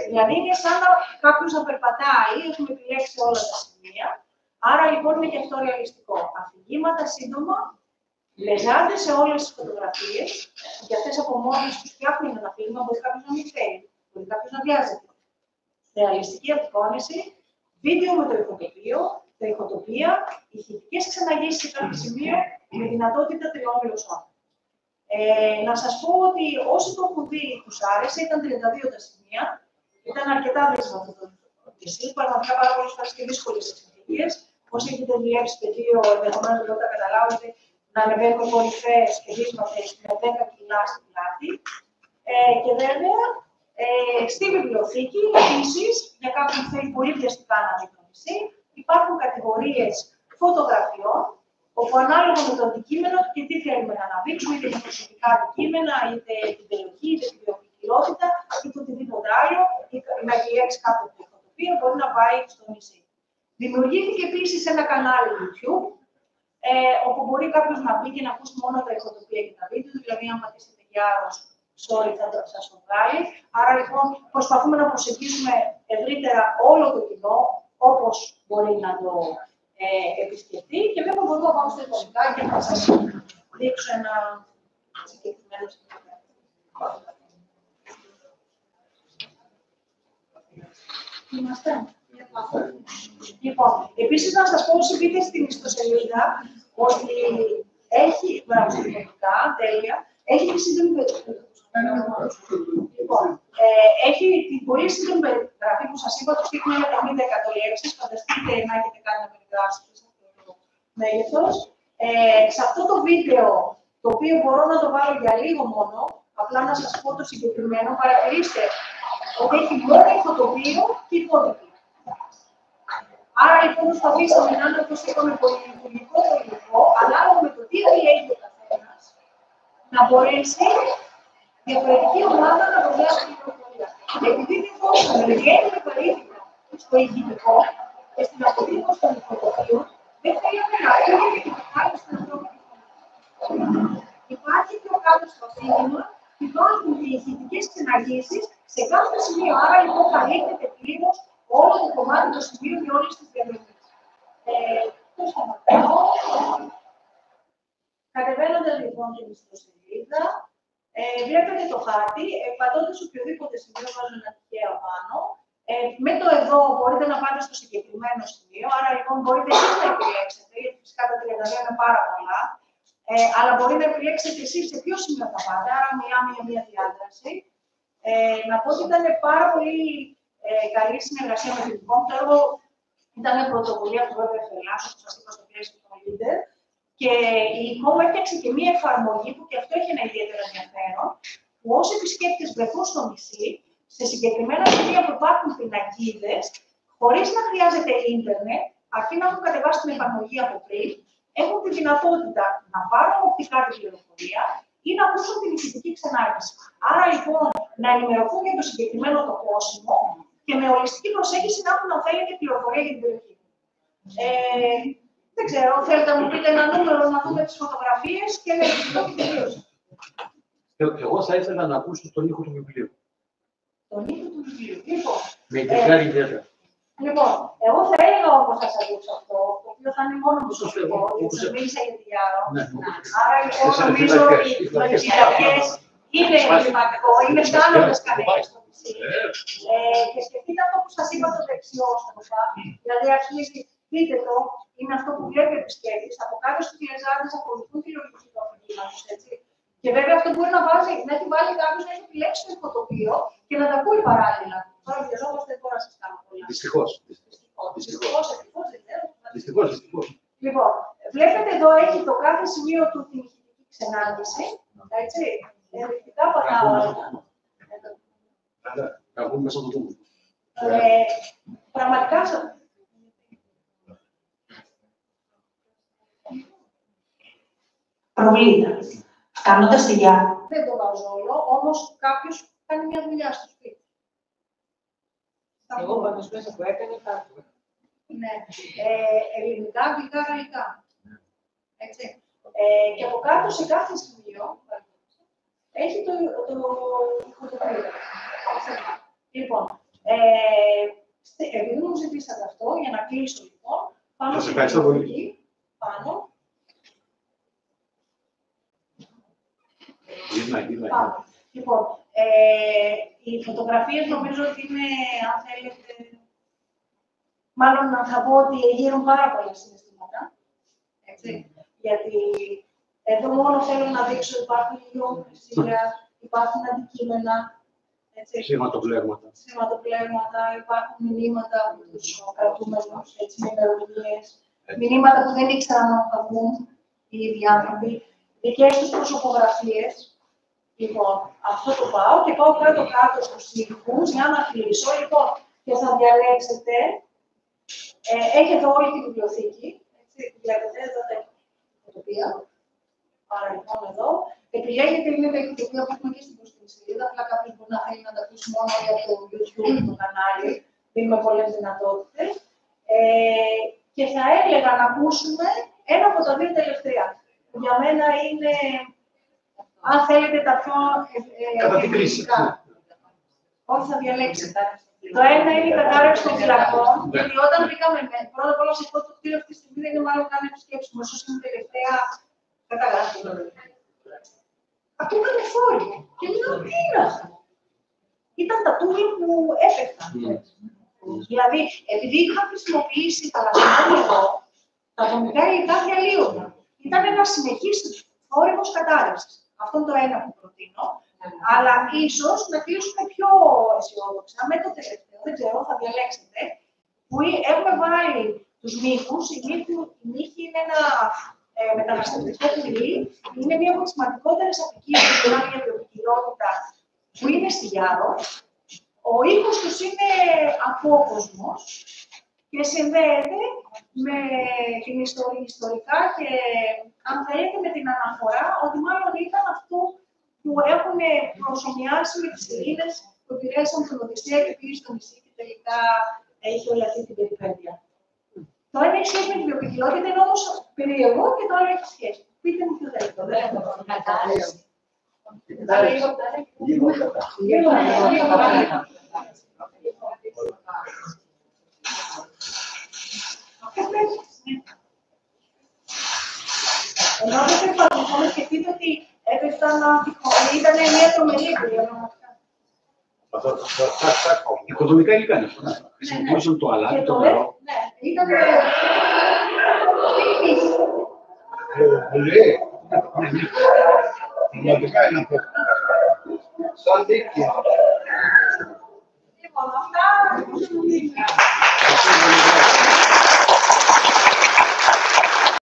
Speaker 3: Δηλαδή είναι σαν να κάποιος να περπατάει, έχουμε επιλέξει όλα τα σημεία, άρα λοιπόν είναι και αυτό ρεαλιστικό. Αφηγήματα σύντομα, λεζάντε σε όλες τις φωτογραφίες, και αυτές από μόνες τους φτιάχνουν ένα αφήγημα, μπορεί κάποιος να μην θέλει, μπορεί κάποιος να βιάζεται. Ρεαλιστική απεικόνιση, βίντεο με το ηχοτοπίο, τα ηχοτοπία, ηχητικές ξεναγήσεις σε κάποιο σημείο με δυνατότητα 3 γλωσσών. Να σας πω ότι όσοι το έχουν δει τους άρεσε, ήταν 32 τα σημεία, ήταν αρκετά δύσκολο αυτό το νησί, πραγματικά πάρα πολλές φορές και δύσκολες συνθήκες. Όσοι έχετε δουλέψει πεδίο, ενδεχομένως δεν τα καταλάβετε, να ανεβαίνουν κορυφαίες και δύσματες με 10 κιλά στην πλάτη. Και βέβαια, στη βιβλιοθήκη, επίσης, για κάποιον που θέλει πολύ πιαστικά να δει το νησί, υπάρχουν κατηγορίες φωτογραφιών, όπου ανάλογα με το αντικείμενο και τι θέλουμε να αναδείξουμε, είτε τα προσωπικά αντικείμενα, είτε την περιοχή, είτε την βιοποικιλότητα, είτε οτιδήποτε άλλο, να επιλέξει κάποιο ηχοτοπίο, μπορεί να πάει στο νησί. Δημιουργήθηκε επίσης ένα κανάλι YouTube, όπου μπορεί κάποιος να μπει και να ακούσει μόνο τα ηχοτοπία και τα βίντεο, δηλαδή αν πατήσετε Γιάρος, sorry, θα σας το βγάλει. Άρα λοιπόν προσπαθούμε να προσεγγίσουμε ευρύτερα όλο το κοινό, όπως μπορεί να το επισκεφτεί, και βέβαια μπορούμε να πάμε στο εικονικά και να σας δείξω ένα συγκεκριμένο σημείο. Είμαστε. Λοιπόν, επίσης να σας πω, όσοι μπείτε στην ιστοσελίδα, ότι έχει, πραγματικά, τέλεια, έχει τη σύντομη περιγραφή. Λοιπόν, έχει την πολύ σύντομη περιγραφή που σας είπα, το στίχημα είναι 50 λέξεις. Φανταστείτε να έχετε κάνει να περιγράψετε σε αυτό το μέγεθος. Σε αυτό το βίντεο, το οποίο μπορώ να το βάλω για λίγο μόνο, απλά να σας πω το συγκεκριμένο, παρατηρήστε ότι έχει μόνο ηχοτοπίο και ηχότυπο. Άρα λοιπόν προσπαθήσαμε να είναι, όπως είπαμε, πολυλειτουργικό το υλικό, ανάλογα με το τι επιλέγει ο καθένας, να μπορέσει διαφορετική ομάδα να προβιάσει την πληροφορία. Επειδή δεν δώσαμε ιδιαίτερη βαρύτητα στο ηχητικό και στην αποτύπωση των ηχοτοπίων, δεν θέλαμε να πούμε και την κατάλληλη στην ανθρώπινη φωνή. Υπάρχει πιο κάτω στο αφήγημα, υπάρχουν και ηχητικές ξεναγήσεις σε κάθε σημείο. Άρα λοιπόν καλύπτεται πλήρως όλο το κομμάτι του σημείου και όλες τις διαδρομές. Το σταματάω. Κατεβαίνοντας λοιπόν την ιστοσελίδα, Βλέπετε το χάρτη, πατώντας οποιοδήποτε σημείο, βάζω ένα τυχαίο πάνω. Με το εδώ μπορείτε να πάτε στο συγκεκριμένο σημείο, άρα λοιπόν μπορείτε εσείς να επιλέξετε, γιατί φυσικά τα 32 είναι πάρα πολλά, αλλά μπορείτε να επιλέξετε εσείς σε ποιο σημείο θα πάτε, άρα μιλάμε για μια διάδραση. Να πω ότι ήταν πάρα πολύ καλή συνεργασία με την ΚΟΜ. Το έργο ήταν πρωτοβουλία του ΒΒΕΦ, όπως σας είπα στο πλαίσιο του Leader. Και η ΚΟΜ έφτιαξε και μία εφαρμογή που και αυτό έχει ένα ιδιαίτερο ενδιαφέρον, που όσοι επισκέπτες βρεθούν στο νησί, σε συγκεκριμένα σημεία που υπάρχουν πινακίδες, χωρίς να χρειάζεται ίντερνετ, αρκεί να έχουν κατεβάσει την εφαρμογή από πριν, έχουν τη δυνατότητα να πάρουν οπτικά την πληροφορία ή να ακούσουν την ηχητική ξενάγηση. Άρα λοιπόν να ενημερωθούν για το συγκεκριμένο τοπόσιμο και με ολιστική προσέγγιση να έχουν, αν θέλετε, πληροφορία για την περιοχή. Δεν ξέρω, θέλετε να μου πείτε ένα νούμερο, να δούμε τις φωτογραφίες και να εξηγήσω την τελείωση.
Speaker 7: Εγώ θα ήθελα να ακούσω τον ήχο του βιβλίου.
Speaker 3: Τον ήχο του βιβλίου. Λοιπόν,
Speaker 7: με ιδιαίτερη ιδιαίτερα.
Speaker 3: Λοιπόν, εγώ θα έλεγα όπως θα σας ακούσω αυτό, το οποίο θα είναι μόνο προσωπικό, γιατί σας μίλησα για τη Γιάρο. Άρα λοιπόν νομίζω ότι οι φωτογραφίες είναι σημαντικό, είναι φτάνοντας κανένας στο νησί. Και σκεφτείτε αυτό που σας είπα το δεξιό στροφά, δηλαδή αρχίζει, δείτε το, είναι αυτό που βλέπει ο επισκέπτης, από κάτω στους τηλεζάδες ακολουθούν τη λογική του αφηγήματος, έτσι. Και βέβαια αυτό μπορεί να έχει βάλει κάποιος να έχει επιλέξει το ηχοτοπίο και να τα ακούει παράλληλα. Τώρα βιαζόμαστε τώρα να σας κάνω πολλά.
Speaker 7: Δυστυχώς. Δυστυχώς.
Speaker 3: Λοιπόν, βλέπετε εδώ έχει το κάθε σημείο του την ηχητική ξενάγηση. Έτσι. Ενδεικτικά πατάω.
Speaker 7: Να βγούμε μέσα από το δούμε.
Speaker 3: Πραγματικά.
Speaker 8: Προβλήματα. Κάνοντας τη Γιάρο.
Speaker 3: Δεν το βάζω όλο, όμως κάποιος κάνει μια δουλειά στο σπίτι.
Speaker 5: Εγώ πάντως μέσα που έκανε κάτι.
Speaker 3: Ναι. Ελληνικά, αγγλικά, γαλλικά. Έτσι. Και από κάτω σε κάθε σημείο έχει το ηχοτοπίο. Λοιπόν, επειδή μου ζητήσατε αυτό, για να κλείσω λοιπόν, πάνω στην επιλογή, πάνω. Λοιπόν, οι φωτογραφίες νομίζω ότι είναι, αν θέλετε, μάλλον θα πω ότι γύρουν πάρα πολλά συναισθήματα. Έτσι. Γιατί εδώ μόνο θέλω να δείξω υπάρχουν λιώμησια, υπάρχουν αντικείμενα.
Speaker 7: Σηματοπλέγματα.
Speaker 3: Υπάρχουν μηνύματα από τους κρατούμενους, με ημερομηνίες. Μηνύματα που δεν ήξεραν να θα βγουν οι ίδιοι άνθρωποι. Δικές τους προσωπογραφίες. Λοιπόν, αυτό το πάω και πάω κάτω στους ήχους για να κλείσω. Λοιπόν, και θα διαλέξετε. Έχετε όλη τη βιβλιοθήκη. Έτσι, βλέπετε εδώ τα ηχοτοπία. Άρα λοιπόν εδώ. Επιλέγετε λίγο τα ηχοτοπία που έχουμε και στην σελίδα. Απλά κάποιος μπορεί να θέλει να τα ακούσει μόνο για το YouTube, το κανάλι. Δίνουμε πολλές δυνατότητες. Και θα έλεγα να ακούσουμε ένα από τα δύο τελευταία. Για μένα είναι, αν θέλετε, τα πιο
Speaker 7: καταδικρίσιμα.
Speaker 3: Όχι, θα διαλέξετε. Το ένα είναι η κατάρρευση των φυλακών, γιατί όταν μπήκαμε πρώτα απ' όλα σε αυτό το κτίριο αυτή τη στιγμή δεν είναι μάλλον καν επισκέψη μου, ίσως είναι τελευταία καταγραφή. Ακούγαμε φόροι και λέω τι είναι αυτό. Ήταν τα τούβλη που έπεφταν. Δηλαδή, επειδή είχα χρησιμοποιήσει θαλασσινό νερό, τα ατομικά υλικά διαλύονταν. Ήταν ένα συνεχής θόρυβος κατάρρευσης. Αυτό είναι το ένα που προτείνω. Αλλά ίσως να κλείσουμε πιο αισιόδοξα με το τελευταίο, δεν ξέρω, θα διαλέξετε, που έχουμε βάλει τους μύχους. Η μύχη είναι ένα μεταναστευτικό πουλί, είναι μία από τις σημαντικότερες αποικίες που μιλάμε για βιοποικιλότητα που είναι στη Γιάρο. Ο ήχος τους είναι απόκοσμος και συνδέεται με την ιστορικά και, αν θέλετε, με την αναφορά ότι μάλλον ήταν αυτό που έχουν προσομοιάσει με τις σελίδες που επηρέασαν την Οδυσσέα και πήγε στο νησί και τελικά έχει όλη αυτή την περιπέτεια. Το ένα έχει σχέση με την βιοποικιλότητα, είναι όμως περίεργο και το άλλο έχει σχέση. Πείτε μου ποιο θέλετε. Δεν έχω κατάρρευση. Ενώ δεν θα παρακολουθούμε, σκεφτείτε ότι Ήταν μια τρομερή εμπειρία.
Speaker 7: Οικοδομικά υλικά είναι αυτό. Χρησιμοποιούσαν το αλάτι, το νερό.
Speaker 3: Ναι, ήταν.
Speaker 1: Πολύ. Πραγματικά είναι αυτό. Σαν δίκτυο.
Speaker 3: Λοιπόν, αυτά.